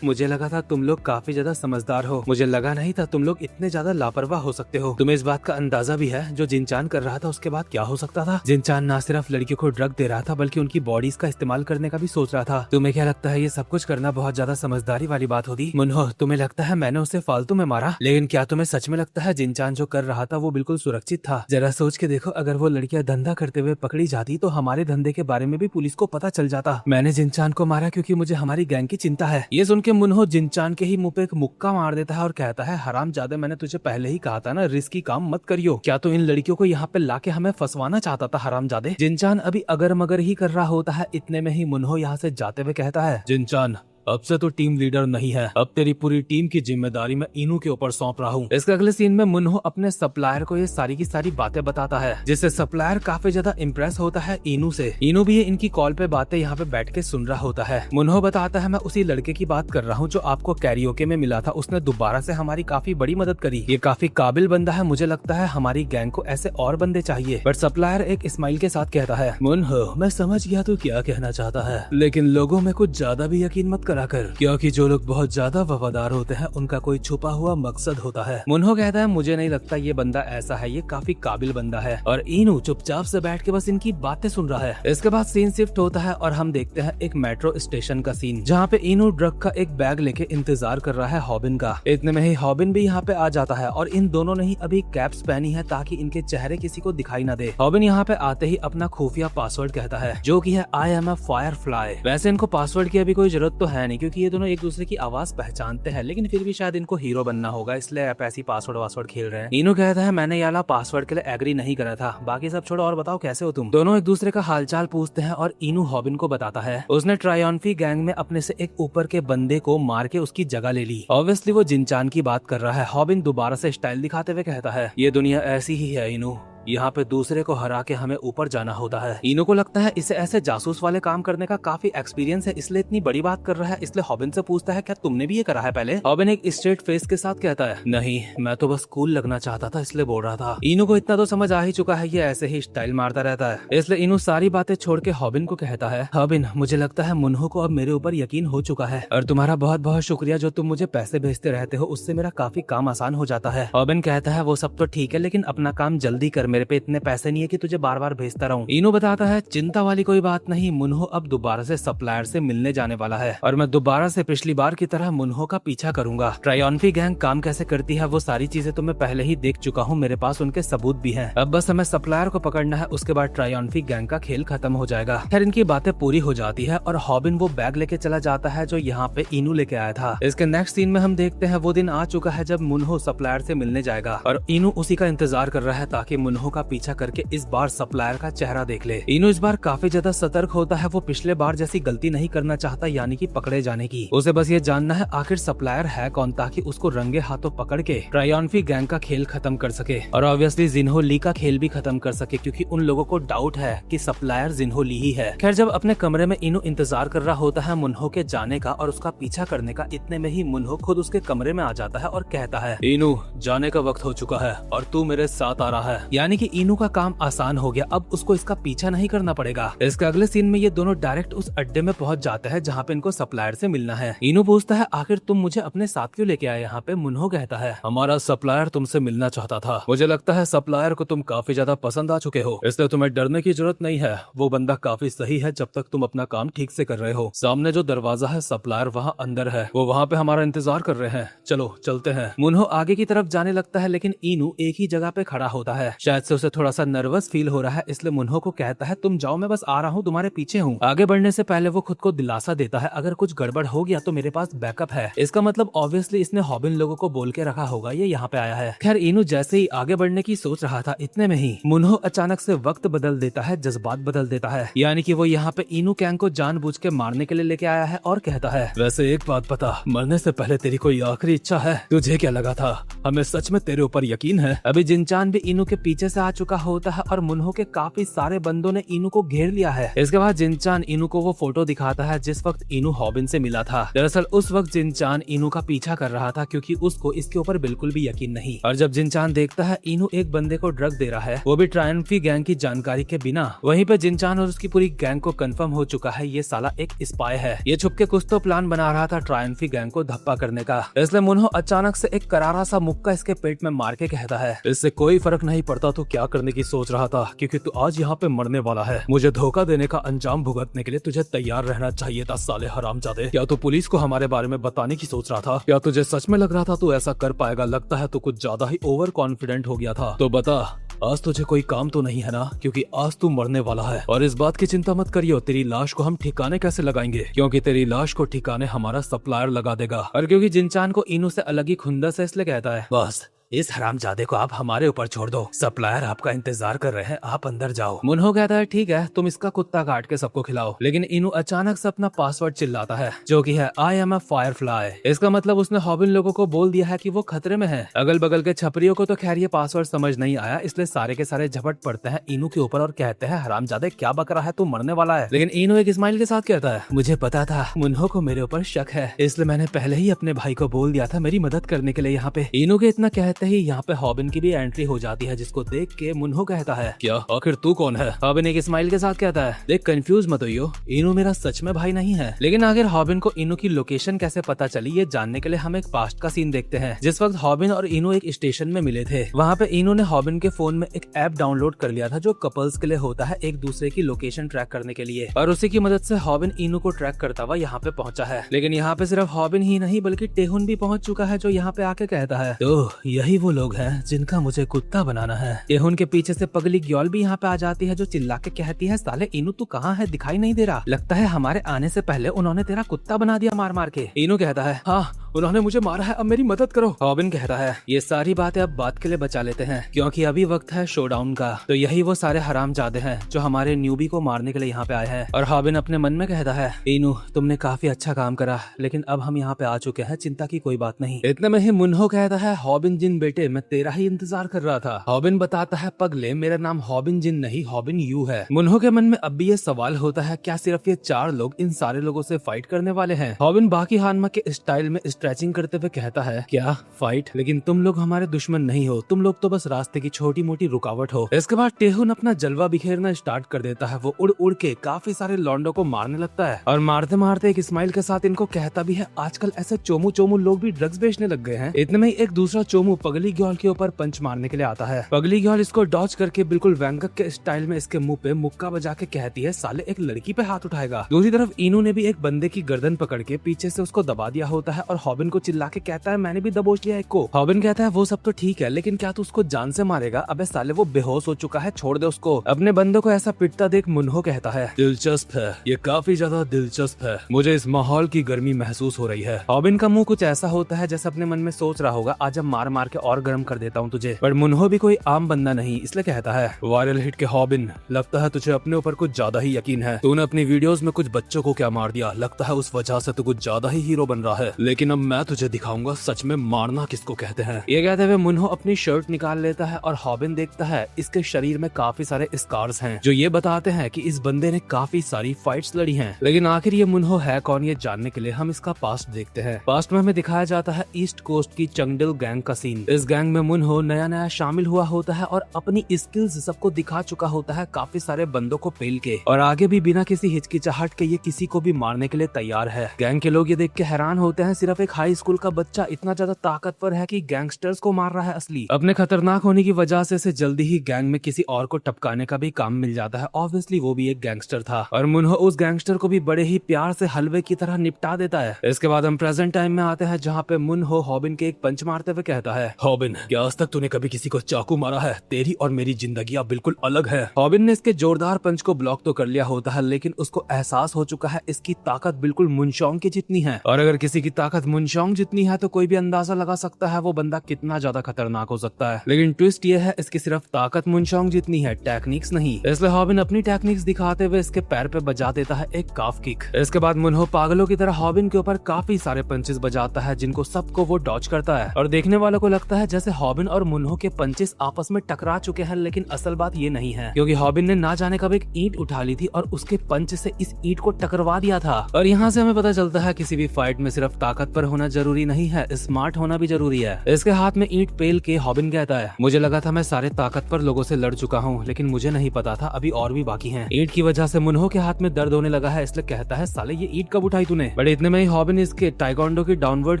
मुझे लगा था तुम लोग काफी ज्यादा समझदार हो, मुझे लगा नहीं था तुम लोग इतने ज्यादा लापरवाह हो सकते हो। तुम्हें इस बात का अंदाजा भी है जो जिनचान कर रहा था उसके बाद क्या हो सकता था? जिनचान ना सिर्फ लड़कियों को ड्रग दे रहा था बल्कि उनकी बॉडीज का इस्तेमाल करने का भी सोच रहा था। तुम्हें क्या लगता है ये सब कुछ करना बहुत ज्यादा समझदारी वाली बात होगी? मुन्हो, तुम्हें लगता है मैंने उसे फालतू में मारा, लेकिन क्या तुम्हें सच में लगता है जिनचान जो कर रहा था वो बिल्कुल सुरक्षित था? जरा सोच के देखो, अगर वो लड़कियां धंधा करते हुए पकड़ी जाती तो हमारे धंधे के बारे में भी पुलिस को पता चल जाता। मैंने जिनचान को मारा क्योंकि मुझे हमारी गैंग की चिंता है। ये सुन के मुन्हो जिनचान के ही मुंह पे एक मुक्का मार देता है और कहता है, हरामजादे, मैंने तुझे पहले ही कहा था ना, रिस्की काम मत करियो। क्या तो इन लड़कियों को यहाँ पे लाके हमें फंसवाना चाहता था हरामजादे? जिनचान अभी अगर मगर ही कर रहा होता है, इतने में ही मुन्हो यहाँ से जाते हुए कहता है, जिनचान अब से तो टीम लीडर नहीं है, अब तेरी पूरी टीम की जिम्मेदारी मैं इनू के ऊपर सौंप रहा हूँ। इसके अगले सीन में मुन्हो अपने सप्लायर को ये सारी की सारी बातें बताता है, जिससे सप्लायर काफी ज्यादा इम्प्रेस होता है इनू से। इनू भी ये इनकी कॉल पे बातें यहाँ पे बैठ के सुन रहा होता है। मुन्हो बताता है, मैं उसी लड़के की बात कर रहा हूँ जो आपको कैरियोके में मिला था, उसने दोबारा से हमारी काफी बड़ी मदद करी। ये काफी काबिल बंदा है, मुझे लगता है हमारी गैंग को ऐसे और बंदे चाहिए। बट सप्लायर एक स्माइल के साथ कहता है, मुन्हो, मैं समझ गया तू क्या कहना चाहता है, लेकिन लोगों में कुछ ज्यादा भी यकीन मत करा कर, क्योंकि जो लोग बहुत ज्यादा वफादार होते हैं उनका कोई छुपा हुआ मकसद होता है। मुन्हो कहता है, मुझे नहीं लगता ये बंदा ऐसा है, ये काफी काबिल बंदा है। और इनू चुपचाप से बैठ के बस इनकी बातें सुन रहा है। इसके बाद सीन शिफ्ट होता है और हम देखते हैं एक मेट्रो स्टेशन का सीन, जहाँ पे इनू ड्रग का एक बैग लेके इंतजार कर रहा है हॉबिन का। इतने में ही हॉबिन भी यहाँ पे आ जाता है और इन दोनों ने ही अभी कैप्स पहनी है ताकि इनके चेहरे किसी को दिखाई न दे। हॉबिन यहाँ पे आते ही अपना खुफिया पासवर्ड कहता है, जो कि है आई एम अ फायरफ्लाई। वैसे इनको पासवर्ड की अभी कोई जरूरत तो है नहीं, क्योंकि ये दोनों एक दूसरे की आवाज पहचानते हैं, लेकिन फिर भी शायद इनको हीरो बनना होगा, इसलिए आप ऐसी पासवर्ड वासवर्ड खेल रहे हैं। इनू कहता है, मैंने याला पासवर्ड के लिए एग्री नहीं करा था, बाकी सब छोड़ो और बताओ कैसे हो तुम। दोनों एक दूसरे का हालचाल पूछते हैं और इनू हॉबिन को बताता है उसने ट्रायम्फी गैंग में अपने से एक ऊपर के बंदे को मार के उसकी जगह ले ली। ऑब्वियसली वो जिनचान की बात कर रहा है। हॉबिन दोबारा से स्टाइल दिखाते हुए कहता है, ये दुनिया ऐसी ही है इनू, यहाँ पे दूसरे को हरा के हमें ऊपर जाना होता है। इनो को लगता है इसे ऐसे जासूस वाले काम करने का काफी एक्सपीरियंस है, इसलिए इतनी बड़ी बात कर रहा है। इसलिए हॉबिन से पूछता है, क्या तुमने भी ये करा है पहले? हॉबिन एक स्ट्रेट फेस के साथ कहता है, नहीं, मैं तो बस कूल लगना चाहता था इसलिए बोल रहा था। इनो को इतना तो समझ आ ही चुका है, ये ऐसे ही स्टाइल मारता रहता है। इसलिए इनो सारी बातें छोड़ के हॉबिन को कहता है, हॉबिन, मुझे लगता है मुन्हो को अब मेरे ऊपर यकीन हो चुका है और तुम्हारा बहुत बहुत शुक्रिया जो तुम मुझे पैसे भेजते रहते हो, उससे मेरा काफी काम आसान हो जाता है। हॉबिन कहता है, वो सब तो ठीक है, लेकिन अपना काम जल्दी कर, मेरे पे इतने पैसे है कि तुझे बार बार भेजता रहूं। इनो बताता है, चिंता वाली कोई बात नहीं, मुन्हो अब दोबारा से सप्लायर से मिलने जाने वाला है और मैं दोबारा से पिछली बार की तरह मुन्हो का पीछा करूंगा। ट्रायम्फी गैंग काम कैसे करती है वो सारी चीजें तो मैं पहले ही देख चुका हूँ, मेरे पास उनके सबूत भी हैं। अब बस हमें सप्लायर को पकड़ना है, उसके बाद ट्रायम्फी गैंग का खेल खत्म हो जाएगा। खैर इनकी बातें पूरी हो जाती है और हॉबिन वो बैग लेके चला जाता है जो यहाँ पे इनू लेके आया था। इसके नेक्स्ट सीन में हम देखते हैं वो दिन आ चुका है जब मुन्हो सप्लायर से मिलने जाएगा और इनू उसी का इंतजार कर रहा है ताकि मुन्हो का पीछा करके इस बार सप्लायर का चेहरा देख ले। इनू इस बार काफी ज्यादा सतर्क होता है, वो पिछले बार जैसी गलती नहीं करना चाहता, यानी कि पकड़े जाने की। उसे बस ये जानना है आखिर सप्लायर है कौन, ताकि उसको रंगे हाथों पकड़ के ट्रायम्फी गैंग का खेल खत्म कर सके और ऑब्वियसली जिन्हो ली का खेल भी खत्म कर सके, क्योंकि उन लोगों को डाउट है कि सप्लायर जिन्हो ली ही है। खैर जब अपने कमरे में इनू इंतजार कर रहा होता है मुन्हो के जाने का और उसका पीछा करने का, इतने में ही मुन्हो खुद उसके कमरे में आ जाता है और कहता है, इनू, जाने का वक्त हो चुका है और तू मेरे साथ आ रहा है। यानी कि इनू का काम आसान हो गया, अब उसको इसका पीछा नहीं करना पड़ेगा। इसके अगले सीन में ये दोनों डायरेक्ट उस अड्डे में पहुंच जाते हैं जहाँ पे इनको सप्लायर से मिलना है। इनू पूछता है, आखिर तुम मुझे अपने साथ क्यों लेके आए यहाँ पे? मुन्हो कहता है, हमारा सप्लायर तुमसे मिलना चाहता था, मुझे लगता है सप्लायर को तुम काफी ज्यादा पसंद आ चुके हो, इसलिए तुम्हें डरने की जरूरत नहीं है। वो बंदा काफी सही है जब तक तुम अपना काम ठीक से कर रहे हो। सामने जो दरवाजा है, सप्लायर वहाँ अंदर है, वो वहाँ पे हमारा इंतजार कर रहे हैं, चलो चलते हैं। मुन्हो आगे की तरफ जाने लगता है, लेकिन इनू एक ही जगह पे खड़ा होता है। शायद से उसे थोड़ा सा नर्वस फील हो रहा है, इसलिए मुन्हो को कहता है, तुम जाओ, मैं बस आ रहा हूँ, तुम्हारे पीछे हूँ। आगे बढ़ने से पहले वो खुद को दिलासा देता है, अगर कुछ गड़बड़ हो गया तो मेरे पास बैकअप है। इसका मतलब ऑब्वियसली इसने हॉबिन लोगों को बोल के रखा होगा ये यहाँ पे आया है। खैर इनू जैसे ही आगे बढ़ने की सोच रहा था, इतने में ही मुन्हो अचानक से वक्त बदल देता है, जज्बात बदल देता है, यानी कि वो यहाँ पे इनू गैंग को जानबूझ के मारने के लिए लेके आया है और कहता है, वैसे एक बात बता, मरने से पहले तेरी कोई आखिरी इच्छा है? तुझे क्या लगा था हमें सच में तेरे ऊपर यकीन है? अभी जिनचान भी इनू के पीछे से आ चुका होता है और मुन्हो के काफी सारे बंदों ने इनू को घेर लिया है। इसके बाद जिनचान इनू को वो फोटो दिखाता है जिस वक्त इनू हॉबिन से मिला था। दरअसल उस वक्त जिनचान इनू का पीछा कर रहा था क्योंकि उसको इसके ऊपर बिल्कुल भी यकीन नहीं। और जब जिनचान देखता है इनू एक बंदे को ड्रग दे रहा है, वो भी ट्रायम्फी गैंग की जानकारी के बिना, वहीं पे जिनचान और उसकी पूरी गैंग को कंफर्म हो चुका है ये साला एक स्पाई है। ये छुप के कुछ तो प्लान बना रहा था ट्रायम्फी गैंग को धप्पा करने का। इसलिए मुन्हो अचानक से एक करारा सा मुक्का इसके पेट में मार के कहता है, इससे कोई फर्क नहीं पड़ता तो क्या करने की सोच रहा था, क्योंकि तू आज यहाँ पे मरने वाला है। मुझे धोखा देने का अंजाम भुगतने के लिए तुझे तैयार रहना चाहिए था साले हरामजादे। क्या तू पुलिस को हमारे बारे में बताने की सोच रहा था? क्या तुझे सच में लग रहा था तू ऐसा कर पाएगा? लगता है तू कुछ ज्यादा ही ओवर कॉन्फिडेंट हो गया था। तो बता, आज तुझे कोई काम तो नहीं है ना? क्योंकि आज तू मरने वाला है। और इस बात की चिंता मत करियो, तेरी लाश को हम ठिकाने कैसे लगाएंगे, क्योंकि तेरी लाश को ठिकाने हमारा सप्लायर लगा देगा। और क्योंकि जिनचान को इनू से अलग ही खुंदस है, इसलिए कहता है बस इस हरामजादे को आप हमारे ऊपर छोड़ दो, सप्लायर आपका इंतजार कर रहे हैं, आप अंदर जाओ। मुन्हो कहता है ठीक है, तुम इसका कुत्ता काट के सबको खिलाओ। लेकिन इनू अचानक से अपना पासवर्ड चिल्लाता है, जो कि है आई एम अ फायरफ्लाई। इसका मतलब उसने हॉबिन लोगों को बोल दिया है कि वो खतरे में है। अगल बगल के छपरियों को तो खैर ये पासवर्ड समझ नहीं आया, इसलिए सारे के सारे झपट पड़ते हैं इनू के ऊपर और कहते हैं हरामजादे क्या बक रहा है, तू मरने वाला है। लेकिन इनू एक स्माइल के साथ कहता है मुझे पता था मुन्हो को मेरे ऊपर शक है, इसलिए मैंने पहले ही अपने भाई को बोल दिया था मेरी मदद करने के लिए यहाँ पे। इनू के इतना कहते ही यहाँ पे हॉबिन की भी एंट्री हो जाती है, जिसको देख के मुन्हो कहता है क्या आखिर तू कौन है? हॉबिन एक स्माइल के साथ कहता है देख कंफ्यूज मत होइयो, इनू मेरा सच में भाई नहीं है। लेकिन आखिर हॉबिन को इनू की लोकेशन कैसे पता चली, ये जानने के लिए हम एक पास्ट का सीन देखते हैं। जिस वक्त हॉबिन और इनू एक स्टेशन में मिले थे, वहाँ पे इनू ने हॉबिन के फोन में एक ऐप डाउनलोड कर लिया था जो कपल्स के लिए होता है, एक दूसरे की लोकेशन ट्रैक करने के लिए। और उसी की मदद से हॉबिन इनू को ट्रैक करता हुआ यहाँ पे पहुंचा है। लेकिन यहाँ पे सिर्फ हॉबिन ही नहीं बल्कि टेहुन भी पहुंच चुका है, जो यहाँ पे आके कहता है तो यही वो लोग हैं जिनका मुझे कुत्ता बनाना है। टेहुन के पीछे से पगली ग्योल भी यहाँ पे आ जाती है, जो चिल्ला के कहती है साले इनू तू कहाँ है, दिखाई नहीं दे रहा, लगता है हमारे आने से पहले उन्होंने तेरा कुत्ता बना दिया मार मार के। इनू कहता है हाँ उन्होंने मुझे मारा है, अब मेरी मदद करो। हॉबिन कहता है ये सारी बातें अब बात के लिए बचा लेते हैं, क्योंकि अभी वक्त है शोडाउन का। तो यही वो सारे हरामजादे हैं जो हमारे न्यूबी को मारने के लिए यहाँ पे आए हैं। और हॉबिन अपने मन में कहता है इनू तुमने काफी अच्छा काम करा, लेकिन अब हम यहाँ पे आ चुके हैं, चिंता की कोई बात नहीं। इतने में ही मुन्हो कहता है हॉबिन जिन बेटे मैं तेरा ही इंतजार कर रहा था। हॉबिन बताता है पगले मेरा नाम हॉबिन जिन नहीं हॉबिन यू है। मुन्हो के मन में अब भी ये सवाल होता है क्या सिर्फ ये 4 लोग इन सारे लोगों से फाइट करने वाले हैं? हॉबिन बाकी हानमा के स्टाइल में स्ट्रेचिंग करते हुए कहता है क्या फाइट? लेकिन तुम लोग हमारे दुश्मन नहीं हो, तुम लोग तो बस रास्ते की छोटी मोटी रुकावट हो। इसके बाद टेहुन अपना जलवा बिखेरना स्टार्ट कर देता है। वो उड़ उड़ के काफी सारे लॉन्डो को मारने लगता है और मारते मारते एक स्माइल के साथ इनको कहता भी है आजकल ऐसे चोमू चोमू लोग भी ड्रग्स बेचने लग गए हैं। इतने में एक दूसरा चोमू पगली ग्योल के ऊपर पंच मारने के लिए आता है। पगली ग्योल इसको डॉज करके बिल्कुल वैंगक के स्टाइल में इसके मुंह पे मुक्का बजा के कहती है साले एक लड़की पे हाथ उठाएगा। दूसरी तरफ इनू ने भी एक बंदे की गर्दन पकड़ के पीछे से उसको दबा दिया होता है और हॉबिन को चिल्ला के कहता है मैंने भी दबोच लिया एक को। हॉबिन कहता है वो सब तो ठीक है, लेकिन क्या तू उसको जान से मारेगा? अबे साले वो बेहोश हो चुका है, छोड़ दे उसको। अपने बंदे को ऐसा पिटता देख मुन्हो कहता है दिलचस्प है, ये काफी ज्यादा दिलचस्प है, मुझे इस माहौल की गर्मी महसूस हो रही है। हॉबिन का मुंह कुछ ऐसा होता है जैसे अपने मन में सोच रहा होगा आज अब मार मार के और गर्म कर देता हूँ तुझे। पर मुन्हो भी कोई आम बंदा नहीं, इसलिए कहता है वायरल हिट के हॉबिन लगता है तुझे अपने ऊपर कुछ ज्यादा ही यकीन है। तूने अपनी वीडियोस में कुछ बच्चों को क्या मार दिया, लगता है उस वजह से तू कुछ ज्यादा ही हीरो बन रहा है। लेकिन अब मैं तुझे दिखाऊंगा सच में मारना किसको कहते हैं। ये कहते हुए मुन्हो अपनी शर्ट निकाल लेता है और हॉबिन देखता है इसके शरीर में काफी सारे स्कार्स हैं, जो ये बताते हैं कि इस बंदे ने काफी सारी फाइट्स लड़ी हैं। लेकिन आखिर ये मुन्हो है कौन, ये जानने के लिए हम इसका पास्ट देखते हैं। पास्ट में हमें दिखाया जाता है ईस्ट कोस्ट की चंगडिल गैंग का सीन। इस गैंग में मुन्हो नया नया शामिल हुआ होता है और अपनी स्किल्स सबको दिखा चुका होता है काफी सारे बंदों को पेल के, और आगे भी बिना किसी हिचकिचाहट के ये किसी को भी मारने के लिए तैयार है। गैंग के लोग ये देख के हैरान होते हैं सिर्फ एक हाई स्कूल का बच्चा इतना ज्यादा ताकतवर है कि गैंगस्टर्स को मार रहा है असली। अपने खतरनाक होने की वजह से इसे जल्दी ही गैंग में किसी और को टपकाने का भी काम मिल जाता है। ऑब्वियसली वो भी एक गैंगस्टर था और मुन्हो उस गैंगस्टर को भी बड़े ही प्यार से हलवे की तरह निपटा देता है। इसके बाद हम प्रेजेंट टाइम में आते हैं, जहाँ पे मुन्हो हॉबिन के एक पंच मारते हुए कहता है हॉबिन क्या आज तक तूने कभी किसी को चाकू मारा है? तेरी और मेरी जिंदगी बिल्कुल अलग है। हॉबिन ने इसके जोरदार पंच को ब्लॉक तो कर लिया होता है, लेकिन उसको एहसास हो चुका है इसकी ताकत बिल्कुल मुनशोंग की जितनी है, और अगर किसी की ताकत मुनशोंग जितनी है तो कोई भी अंदाजा लगा सकता है वो बंदा कितना ज्यादा खतरनाक हो सकता है। लेकिन ट्विस्ट ये है इसकी सिर्फ ताकत मुनशोंग जितनी है, टेक्निक्स नहीं। इसलिए हॉबिन अपनी टेक्निक्स दिखाते हुए इसके पैर पे बजा देता है एक काफ किक। इसके बाद मुन्हो पागलों की तरह हॉबिन के ऊपर काफी सारे पंचेस बजाता है, जिनको सबको वो डॉच करता है, और देखने वालों को लगता है जैसे हॉबिन और मुन्हो के पंचेस आपस में टकरा चुके हैं। लेकिन असल बात ये नहीं है, क्योंकि हॉबिन ने ना जाने कब एक ईंट उठा ली थी और उसके पंच से इस ईंट को टकरवा दिया था। और यहाँ से हमें पता चलता है किसी भी फाइट में सिर्फ ताकतवर होना जरूरी नहीं है, स्मार्ट होना भी जरूरी है। इसके हाथ में ईंट पेल के हॉबिन कहता है, मुझे लगा था मैं सारे ताकतवर लोगों से लड़ चुका हूँ, लेकिन मुझे नहीं पता था अभी और भी बाकी हैं। ईंट की वजह से मुन्हो के हाथ में दर्द होने लगा है, इसलिए कहता है साले ये ईंट कब उठाई तूने। बट इतने में ही हॉबिन इसके टाइकोंडो की डाउनवर्ड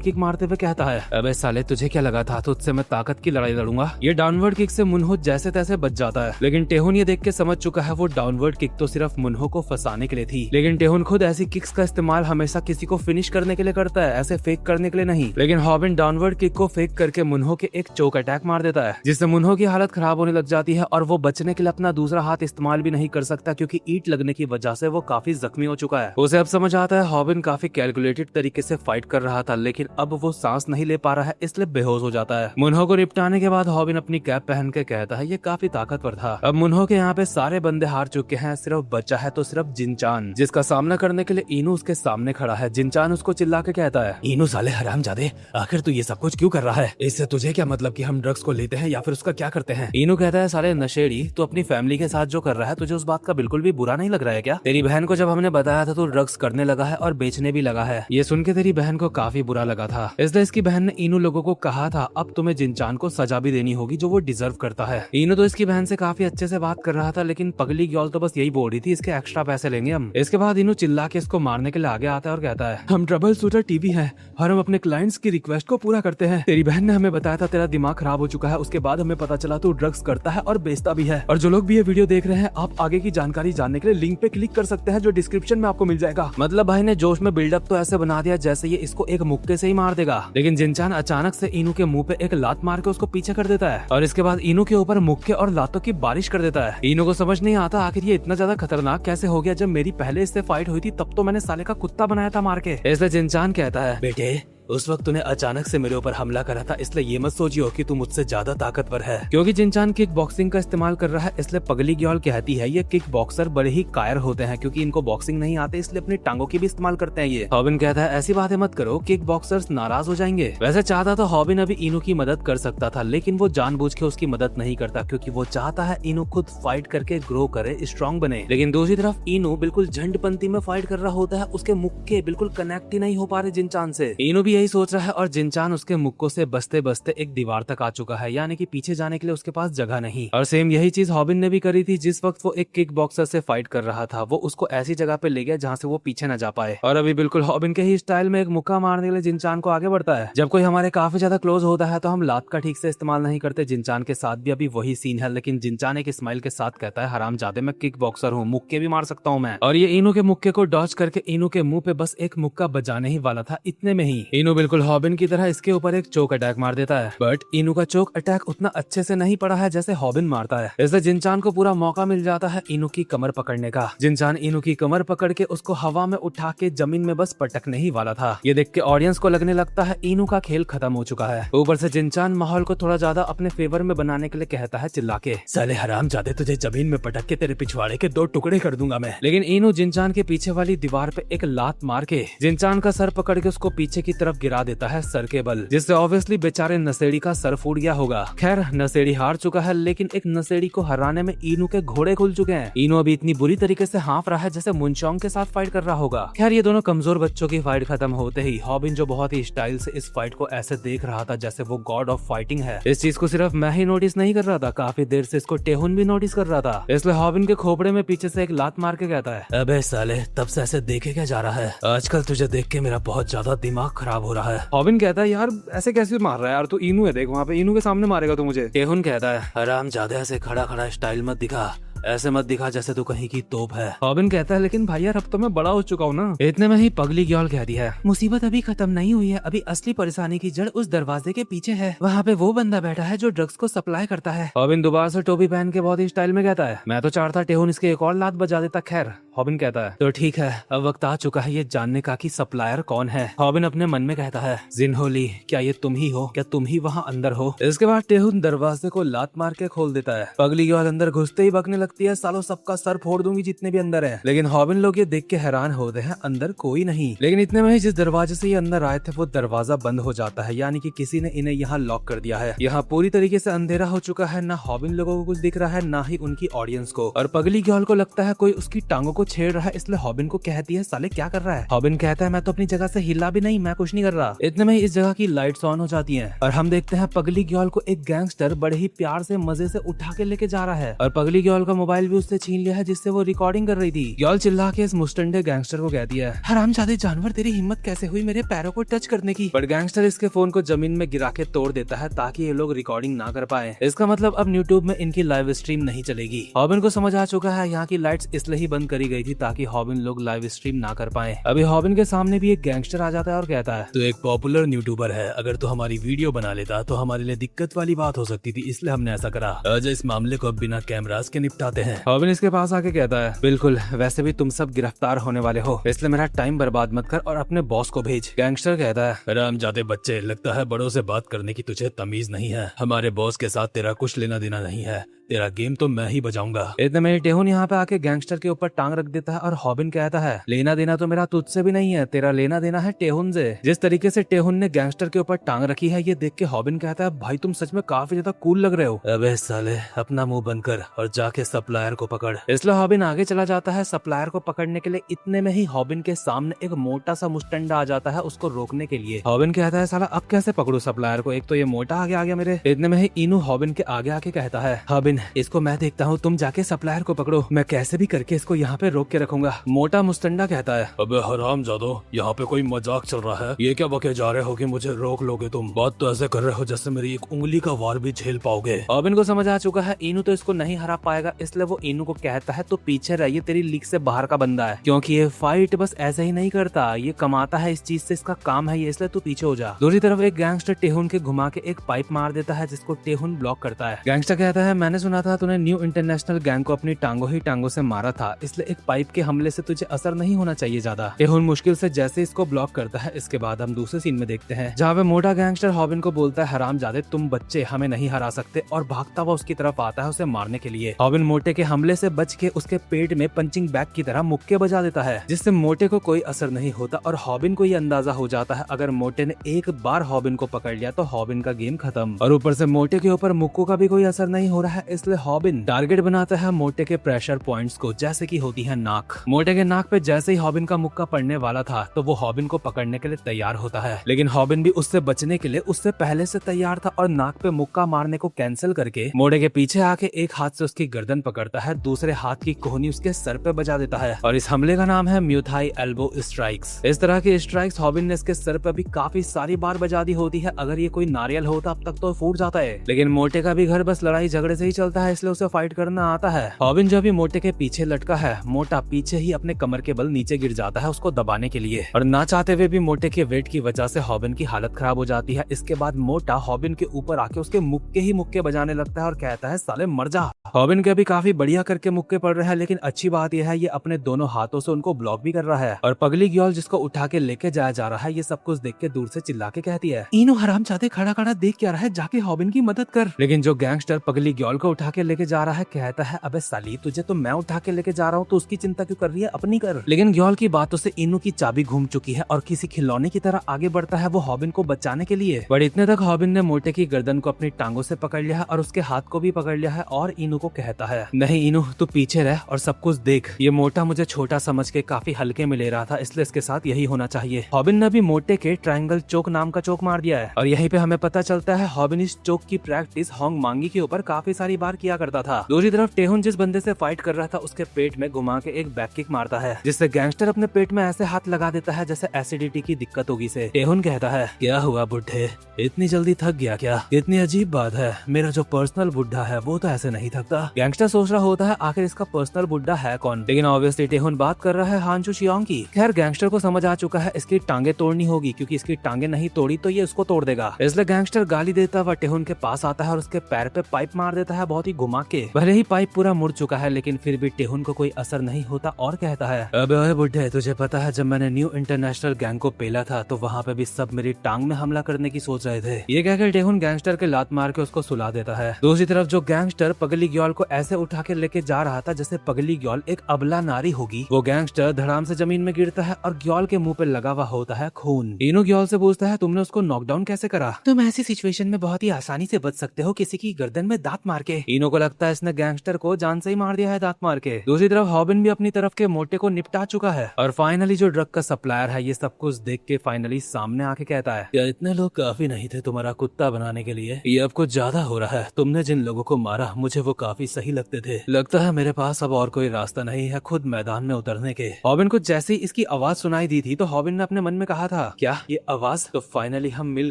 किक मारते हुए कहता है, अबे साले तुझे क्या लगा था तुझसे मैं ताकत की लड़ाई लड़ूंगा। ये डाउनवर्ड किक से मुन्हो जैसे तैसे बच जाता है, लेकिन टेहुन ये देख के समझ चुका है वो डाउनवर्ड किक तो सिर्फ मुन्हो को फंसाने के लिए थी। लेकिन टेहुन खुद ऐसी किक्स का इस्तेमाल हमेशा किसी को फिनिश करने के लिए करता है, ऐसे फेक करने के लिए नहीं। लेकिन हॉबिन डाउनवर्ड किक को फेक करके मुन्हो के एक चोक अटैक मार देता है, जिससे मुन्हो की हालत खराब होने लग जाती है और वो बचने के लिए अपना दूसरा हाथ इस्तेमाल भी नहीं कर सकता, क्योंकि ईंट लगने की वजह से वो काफी जख्मी हो चुका है। उसे अब समझ आता है हॉबिन काफी कैलकुलेटेड तरीके से फाइट कर रहा था, लेकिन अब वो सांस नहीं ले पा रहा है, इसलिए बेहोश हो जाता है। मुन्हो को निपटाने के बाद हॉबिन अपनी कैप पहन के कहता है ये काफी ताकतवर था। अब मुन्हो के यहाँ पे सारे बंदे हार चुके हैं, सिर्फ बचा है तो सिर्फ जिनचान, जिसका सामना करने के लिए इनू उसके सामने खड़ा है। जिनचान उसको चिल्ला के कहता है, इनू साले हरामजादे, आखिर तू ये सब कुछ क्यों कर रहा है? इससे तुझे क्या मतलब कि हम ड्रग्स को लेते हैं या फिर उसका क्या करते हैं? इनू कहता है, साले नशेड़ी, तू अपनी फैमिली के साथ जो कर रहा है तुझे उस बात का बिल्कुल भी बुरा नहीं लग रहा है क्या? तेरी बहन को जब हमने बताया था तो ड्रग्स करने लगा है और बेचने भी लगा है। ये सुन के तेरी बहन को काफी बुरा लगा था, इसलिए इसकी बहन ने इनू लोगों को कहा था अब तुम्हें जिनचान को सजा भी देनी होगी जो वो डिजर्व करता है। इनू तो इसकी बहन से काफी अच्छे से बात कर रहा था, लेकिन पगली ग्योल तो बस यही बोल रही थी इसके एक्स्ट्रा पैसे लेंगे हम। इसके बाद इनू चिल्ला के इसको मारने के लिए आगे आता है और कहता है, हम ट्रबल शूटर टीवी है और हम अपने क्लाइंट्स की रिक्वेस्ट को पूरा करते हैं। तेरी बहन ने हमें बताया था तेरा दिमाग खराब हो चुका है, उसके बाद हमें पता चला तू ड्रग्स करता है और बेचता भी है। और जो लोग भी ये वीडियो देख रहे हैं, आप आगे की जानकारी जानने के लिए लिंक पे क्लिक कर सकते हैं जो डिस्क्रिप्शन में आपको मिल जाएगा। मतलब भाई ने जोश में बिल्डअप तो ऐसे बना दिया जैसे ये इसको एक मुक्के से ही मार देगा, लेकिन जिनचान अचानक से इनू के मुंह पे एक लात मार के उसको पीछे कर देता है और इसके बाद इनू के ऊपर मुक्के और लातों की बारिश कर देता है। इनू को समझ नहीं आता आखिर ये इतना ज्यादा खतरनाक कैसे हो गया, जब मेरी पहले इससे फाइट हुई थी तब तो मैंने साले का कुत्ता बनाया था मार के। इसलिए जिनचान कहता है, बेटे उस वक्त तूने अचानक से मेरे ऊपर हमला करा था, इसलिए ये मत सोचियो कि तू मुझसे ज्यादा ताकतवर है। क्योंकि जिनचान किक बॉक्सिंग का इस्तेमाल कर रहा है, इसलिए पगली ग्योल कहती है ये किक बॉक्सर बड़े ही कायर होते हैं, क्योंकि इनको बॉक्सिंग नहीं आते इसलिए अपनी टांगों की भी इस्तेमाल करते हैं ये। हॉबिन कहता है, ऐसी बातें मत करो, किक बॉक्सर्स नाराज हो जाएंगे। वैसे चाहता तो हॉबिन अभी इनू की मदद कर सकता था, लेकिन वो जानबूझ के उसकी मदद नहीं करता, क्योंकि वो चाहता है इनू खुद फाइट करके ग्रो करे, स्ट्रॉन्ग बने। लेकिन दूसरी तरफ इनू बिल्कुल झंडपंती में फाइट कर रहा होता है, उसके मुक्के बिल्कुल कनेक्ट ही नहीं हो पा रहे जिनचान से। इनू भी यही सोच रहा है और जिनचान उसके मुक्कों से बसते बसते एक दीवार तक आ चुका है, यानी कि पीछे जाने के लिए उसके पास जगह नहीं। और सेम यही चीज हॉबिन ने भी करी थी, जिस वक्त वो एक किक बॉक्सर से फाइट कर रहा था, वो उसको ऐसी जगह पे ले गया जहाँ से वो पीछे न जा पाए। और अभी बिल्कुल हॉबिन के ही स्टाइल में एक मुक्का मारने के लिए जिनचान को आगे बढ़ता है। जब कोई हमारे काफी ज्यादा क्लोज होता है तो हम लात का ठीक से इस्तेमाल नहीं करते। जिनचान के साथ भी अभी वही सीन है, लेकिन जिनचान एक स्माइल के साथ कहता है, हरामजादे मैं किक बॉक्सर हूँ, मुक्के भी मार सकता हूँ मैं। और ये इनू के मुक्के को डॉज करके इनू के मुंह पे बस एक मुक्का बजाने ही वाला था, इतने में ही इनू बिल्कुल हॉबिन की तरह इसके ऊपर एक चोक अटैक मार देता है। बट इनू का चोक अटैक उतना अच्छे से नहीं पड़ा है जैसे हॉबिन मारता है, इसलिए जिनचान को पूरा मौका मिल जाता है इनू की कमर पकड़ने का। जिनचान इनू की कमर पकड़ के उसको हवा में उठा के जमीन में बस पटकने ही वाला था। ये देख के ऑडियंस को लगने लगता है इनू का खेल खत्म हो चुका है। ऊपर से जिनचान माहौल को थोड़ा ज्यादा अपने फेवर में बनाने के लिए कहता है चिल्ला के, साले हरामजादे तुझे जमीन में पटक के तेरे पिछवाड़े के 2 टुकड़े कर दूंगा मैं। लेकिन इनू जिनचान के पीछे वाली दीवार पे एक लात मार के जिनचान का सर पकड़ के उसको पीछे की तरफ गिरा देता है सर के बल, जिससे ऑब्वियसली बेचारे नशेड़ी का सर फूट गया होगा। खैर नशेड़ी हार चुका है, लेकिन एक नशेड़ी को हराने में इनू के घोड़े खुल चुके हैं। इनू अभी इतनी बुरी तरीके से हाँफ रहा है जैसे मुनचोंग के साथ फाइट कर रहा होगा। खैर ये दोनों कमजोर बच्चों की फाइट खत्म होते ही हॉबिन, जो बहुत ही स्टाइल से इस फाइट को ऐसे देख रहा था जैसे वो गॉड ऑफ फाइटिंग है, इस चीज को सिर्फ मैं ही नोटिस नहीं कर रहा था, काफी देर से इसको टेहुन भी नोटिस कर रहा था। इसलिए हॉबिन के खोपड़े में पीछे से एक लात मार के कहता है, अबे साले तब से ऐसे देखे क्या जा रहा है, आजकल तुझे देख के मेरा बहुत ज्यादा दिमाग खराब हो रहा है। हॉबिन कहता है, यार ऐसे कैसे मार रहा है यार, तू इनू है, देख वहाँ पे इनू के सामने मारेगा तो मुझे। टेहुन कहता है, हरामजादे ऐसे खड़ा खड़ा स्टाइल मत दिखा, ऐसे मत दिखा जैसे तू कहीं की तोप है। हॉबिन कहता है, लेकिन भाई यार अब तो मैं बड़ा हो चुका हूँ ना। इतने में ही पगली ग्योल कहती है, मुसीबत अभी खत्म नहीं हुई है, अभी असली परेशानी की जड़ उस दरवाजे के पीछे है, वहाँ पे वो बंदा बैठा है जो ड्रग्स को सप्लाई करता है। हॉबिन दोबारा से टोपी पहन के बहुत ही स्टाइल में कहता है, मैं तो चाहता टेहुन इसके एक और लात बजा देता। खैर हॉबिन कहता है, तो ठीक है, अब वक्त आ चुका है ये जानने का कि सप्लायर कौन है। हॉबिन अपने मन में कहता है, जिनहोली क्या ये तुम ही हो, क्या तुम ही वहाँ अंदर हो? इसके बाद टेहुन दरवाजे को लात मार के खोल देता है। पगली ग्योल अंदर घुसते ही बकने लगती है, सालों सबका सर फोड़ दूंगी जितने भी अंदर है। लेकिन हॉबिन लोग ये देख के हैरान होते हैं, अंदर कोई नहीं। लेकिन इतने में ही जिस दरवाजे से ये अंदर आए थे वो दरवाजा बंद हो जाता है, यानी कि किसी ने इन्हें यहाँ लॉक कर दिया है। यहाँ पूरी तरीके से अंधेरा हो चुका है, ना हॉबिन लोगों को कुछ दिख रहा है ना ही उनकी ऑडियंस को। और पगली ग्योल को लगता है कोई उसकी टांगों को छेड़ रहा है, इसलिए हॉबिन को कहती है साले क्या कर रहा है। हॉबिन कहता है मैं तो अपनी जगह से हिला भी नहीं, मैं कुछ नहीं कर रहा। इतने में ही इस जगह की लाइट्स ऑन हो जाती हैं और हम देखते हैं पगली ग्योल को एक गैंगस्टर बड़े ही प्यार से मजे से उठा के लेके जा रहा है और पगली ग्योल का मोबाइल भी उससे छीन लिया है जिससे वो रिकॉर्डिंग कर रही थी। ग्योल चिल्ला के इस मुस्टंडे गैंगस्टर को कहती है हरामजादे जानवर, तेरी हिम्मत कैसे हुई मेरे पैरों को टच करने की। पर गैंगस्टर इसके फोन को जमीन में गिरा के तोड़ देता है ताकि ये लोग रिकॉर्डिंग ना कर पाए। इसका मतलब अब यूट्यूब में इनकी लाइव स्ट्रीम नहीं चलेगी। हॉबिन को समझ आ चुका है यहाँ की लाइट्स इसलिए ही बंद करी गई थी ताकि हॉबिन लोग लाइव स्ट्रीम ना कर पाए। अभी हॉबिन के सामने भी एक गैंगस्टर आ जाता है और कहता है तू एक पॉपुलर यूट्यूबर है, अगर तू हमारी वीडियो बना लेता तो हमारे लिए दिक्कत वाली बात हो सकती थी, इसलिए हमने ऐसा करा। आज इस मामले को अब बिना कैमरास के निपटाते हैं। हॉबिन इसके पास आके कहता है बिल्कुल, वैसे भी तुम सब गिरफ्तार होने वाले हो, इसलिए मेरा टाइम बर्बाद मत कर और अपने बॉस को भेज। गैंगस्टर कहता है हरामजादे बच्चे, लगता है बड़ों से बात करने की तुझे तमीज नहीं है। हमारे बॉस के साथ तेरा कुछ लेना देना नहीं है, तेरा गेम तो मैं ही बजाऊंगा। इतने में टेहुन यहाँ पे आके गैंगस्टर के ऊपर टांग रख देता है और हॉबिन कहता है लेना देना तो मेरा तुझसे भी नहीं है, तेरा लेना देना है टेहुन से। जिस तरीके से टेहुन ने गैंगस्टर के ऊपर टांग रखी है ये देख के हॉबिन कहता है भाई तुम सच में काफी ज्यादा कूल लग रहे हो। अबे साले अपना मुंह बंद कर और जाके सप्लायर को पकड़। इसलिए हॉबिन आगे चला जाता है सप्लायर को पकड़ने के लिए। इतने में ही हॉबिन के सामने एक मोटा सा मुस्टंडा आ जाता है उसको रोकने के लिए। हॉबिन कहता है साला अब कैसे पकड़ू सप्लायर को, एक तो ये मोटा आगे आ गया मेरे। इतने में ही इनू हॉबिन के आगे आके कहता है हॉबिन इसको मैं देखता हूँ, तुम जाके सप्लायर को पकड़ो, मैं कैसे भी करके इसको यहाँ पे रोक के रखूंगा। मोटा मुस्टंडा कहता है अबे हरामजादो, यहाँ पे कोई मजाक चल रहा है, ये क्या बके जा रहे हो कि मुझे रोक लोगे तुम? बात तो ऐसे कर रहे हो जैसे मेरी एक उंगली का वार भी झेल पाओगे। हॉबिन को समझ आ चुका है इनू तो इसको नहीं हरा पाएगा, इसलिए वो इनू को कहता है तो पीछे रहिए, तेरी लीग से बाहर का बंदा है, क्योंकि ये फाइट बस ऐसे ही नहीं करता, ये कमाता है इस चीज से, इसका काम है ये, इसलिए तू पीछे हो जा। दूसरी तरफ एक गैंगस्टर टेहुन के घुमा के एक पाइप मार देता है जिसको टेहुन ब्लॉक करता है। गैंगस्टर कहता है मैंने सुना था तूने न्यू इंटरनेशनल गैंग को अपनी टांगों से मारा था, इसलिए एक पाइप के हमले से तुझे असर नहीं होना चाहिए ज्यादा। टेहुन मुश्किल से जैसे इसको ब्लॉक करता है, इसके बाद हम दूसरे सीन में देखते हैं जहाँ पे मोटा गैंगस्टर हॉबिन को बोलता है हरामजादे तुम बच्चे हमें नहीं हरा सकते, और भागता हुआ उसकी तरफ आता है उसे मारने के लिए। हॉबिन मोटे के हमले से बच के उसके पेट में पंचिंग बैग की तरह मुक्के बजा देता है जिससे मोटे को कोई असर नहीं होता, और हॉबिन को ये अंदाजा हो जाता है अगर मोटे ने एक बार हॉबिन को पकड़ लिया तो हॉबिन का गेम खत्म। और ऊपर से मोटे के ऊपर मुक्कों का भी कोई असर नहीं हो रहा है, इसलिए हॉबिन टारगेट बनाता है मोटे के प्रेशर पॉइंट्स को, जैसे कि होती है नाक। मोटे के नाक पे जैसे ही हॉबिन का मुक्का पड़ने वाला था तो वो हॉबिन को पकड़ने के लिए तैयार होता है, लेकिन हॉबिन भी उससे बचने के लिए उससे पहले से तैयार था और नाक पे मुक्का मारने को कैंसिल करके मोटे के पीछे आके एक हाथ से उसकी गर्दन पकड़ता है, दूसरे हाथ की कोहनी उसके सर पे बजा देता है, और इस हमले का नाम है म्यूथाई एल्बो स्ट्राइक्स। इस तरह की स्ट्राइक्स हॉबिन ने इसके सर पे भी काफी सारी बार बजा दी होती है, अगर ये कोई नारियल होता अब तक तो फूट जाता है, लेकिन मोटे का भी घर बस लड़ाई झगड़े से ही चलता है, इसलिए उसे फाइट करना आता है। हॉबिन जब भी मोटे के पीछे लटका है, मोटा पीछे ही अपने कमर के बल नीचे गिर जाता है उसको दबाने के लिए, और ना चाहते हुए भी मोटे के वेट की वजह से हॉबिन की हालत खराब हो जाती है। इसके बाद मोटा हॉबिन के ऊपर आके उसके मुक्के ही मुक्के बजाने लगता है और कहता है साले मर जा। हॉबिन के भी काफी बढ़िया करके मुक्के पड़ रहे हैं, लेकिन अच्छी बात यह है ये अपने दोनों हाथों से उनको ब्लॉक भी कर रहा है, और पगली ग्योल जिसको उठा के लेके जाया जा रहा है ये सब कुछ देख के दूर से चिल्ला के कहती है इनो हरामजादे खड़ा खड़ा देख क्या रहा है, जाके हॉबिन की मदद कर। लेकिन जो गैंगस्टर पगली ग्योल को उठा के लेके जा रहा है कहता है अबे साली तुझे तो मैं उठा के लेके जा रहा हूँ, तो उसकी चिंता क्यों कर रही है, अपनी कर। लेकिन ग्योल की बातों से इनू की चाबी घूम चुकी है और किसी खिलौने की तरह आगे बढ़ता है वो हॉबिन को बचाने के लिए। बट इतने तक हॉबिन ने मोटे की गर्दन को अपनी टांगों से पकड़ लिया है और उसके हाथ को भी पकड़ लिया है, और इनू को कहता है नहीं इनू तू पीछे रह और सब कुछ देख, ये मोटा मुझे छोटा समझ के काफी हल्के में ले रहा था, इसलिए इसके साथ यही होना चाहिए। हॉबिन ने भी मोटे के ट्रायंगल चोक नाम का चोक मार दिया है, और यहीं पे हमें पता चलता है हॉबिन इस चोक की प्रैक्टिस होंग मांगी के ऊपर काफी सारी बार किया करता था। दूसरी तरफ टेहुन जिस बंदे से फाइट कर रहा था उसके पेट में घुमा के एक बैक किक मारता है, जिससे गैंगस्टर अपने पेट में ऐसे हाथ लगा देता है जैसे एसिडिटी की दिक्कत होगी से। टेहुन कहता है क्या हुआ बुढ़े, इतनी जल्दी थक गया क्या? इतनी अजीब बात है, मेरा जो पर्सनल बुढ़ा है वो तो ऐसे नहीं थकता। गैंगस्टर सोच रहा होता है आखिर इसका पर्सनल बुढ़ा है कौन, लेकिन ऑब्वियसली टेहुन बात कर रहा है हानचू शियोंग की। खैर गैंगस्टर को समझ आ चुका है इसकी टांगे तोड़नी होगी, क्योंकि इसकी टांगे नहीं तोड़ी तो ये उसको तोड़ देगा, इसलिए गैंगस्टर गाली देता हुआ टेहुन के पास आता है और उसके पैर पे पाइप मार देता है बहुत ही घुमा के। भले ही पाइप पूरा मुड़ चुका है लेकिन फिर भी टेहुन को कोई असर नहीं होता और कहता है अबे ओए बुढ़े तुझे पता है जब मैंने न्यू इंटरनेशनल गैंग को पेला था तो वहाँ पे भी सब मेरी टांग में हमला करने की सोच रहे थे। ये कहकर टेहुन गैंगस्टर के लात मार के उसको सुला देता है। दूसरी तरफ जो गैंगस्टर पगली ग्योल को ऐसे उठा के लेके जा रहा था जैसे पगली ग्योल एक अबला नारी होगी, वो गैंगस्टर धड़ाम से जमीन में गिरता है और ग्योल के मुंह पे लगा हुआ होता है खून। इनो ग्योल से पूछता है तुमने उसको नॉकडाउन कैसे करा? तुम ऐसी सिचुएशन में बहुत ही आसानी से बच सकते हो किसी की गर्दन में दांत मार के। इनो को लगता है इसने गैंगस्टर को जान से ही मार दिया है दांत मार के। दूसरी तरफ हॉबिन भी अपनी तरफ के मोटे को निपटा चुका है और फाइनली जो ड्रग का सप्लायर है ये सब कुछ देख के फाइनली सामने आके कहता है, क्या इतने लोग काफी नहीं थे तुम्हारा कुत्ता बनाने के लिए? ये अब कुछ ज्यादा हो रहा है। तुमने जिन लोगों को मारा मुझे वो काफी सही लगते थे। लगता है मेरे पास अब और कोई रास्ता नहीं है खुद मैदान में उतरने के। हॉबिन को जैसे ही इसकी आवाज सुनाई दी थी तो हॉबिन ने अपने मन में कहा था, क्या ये आवाज? तो फाइनली हम मिल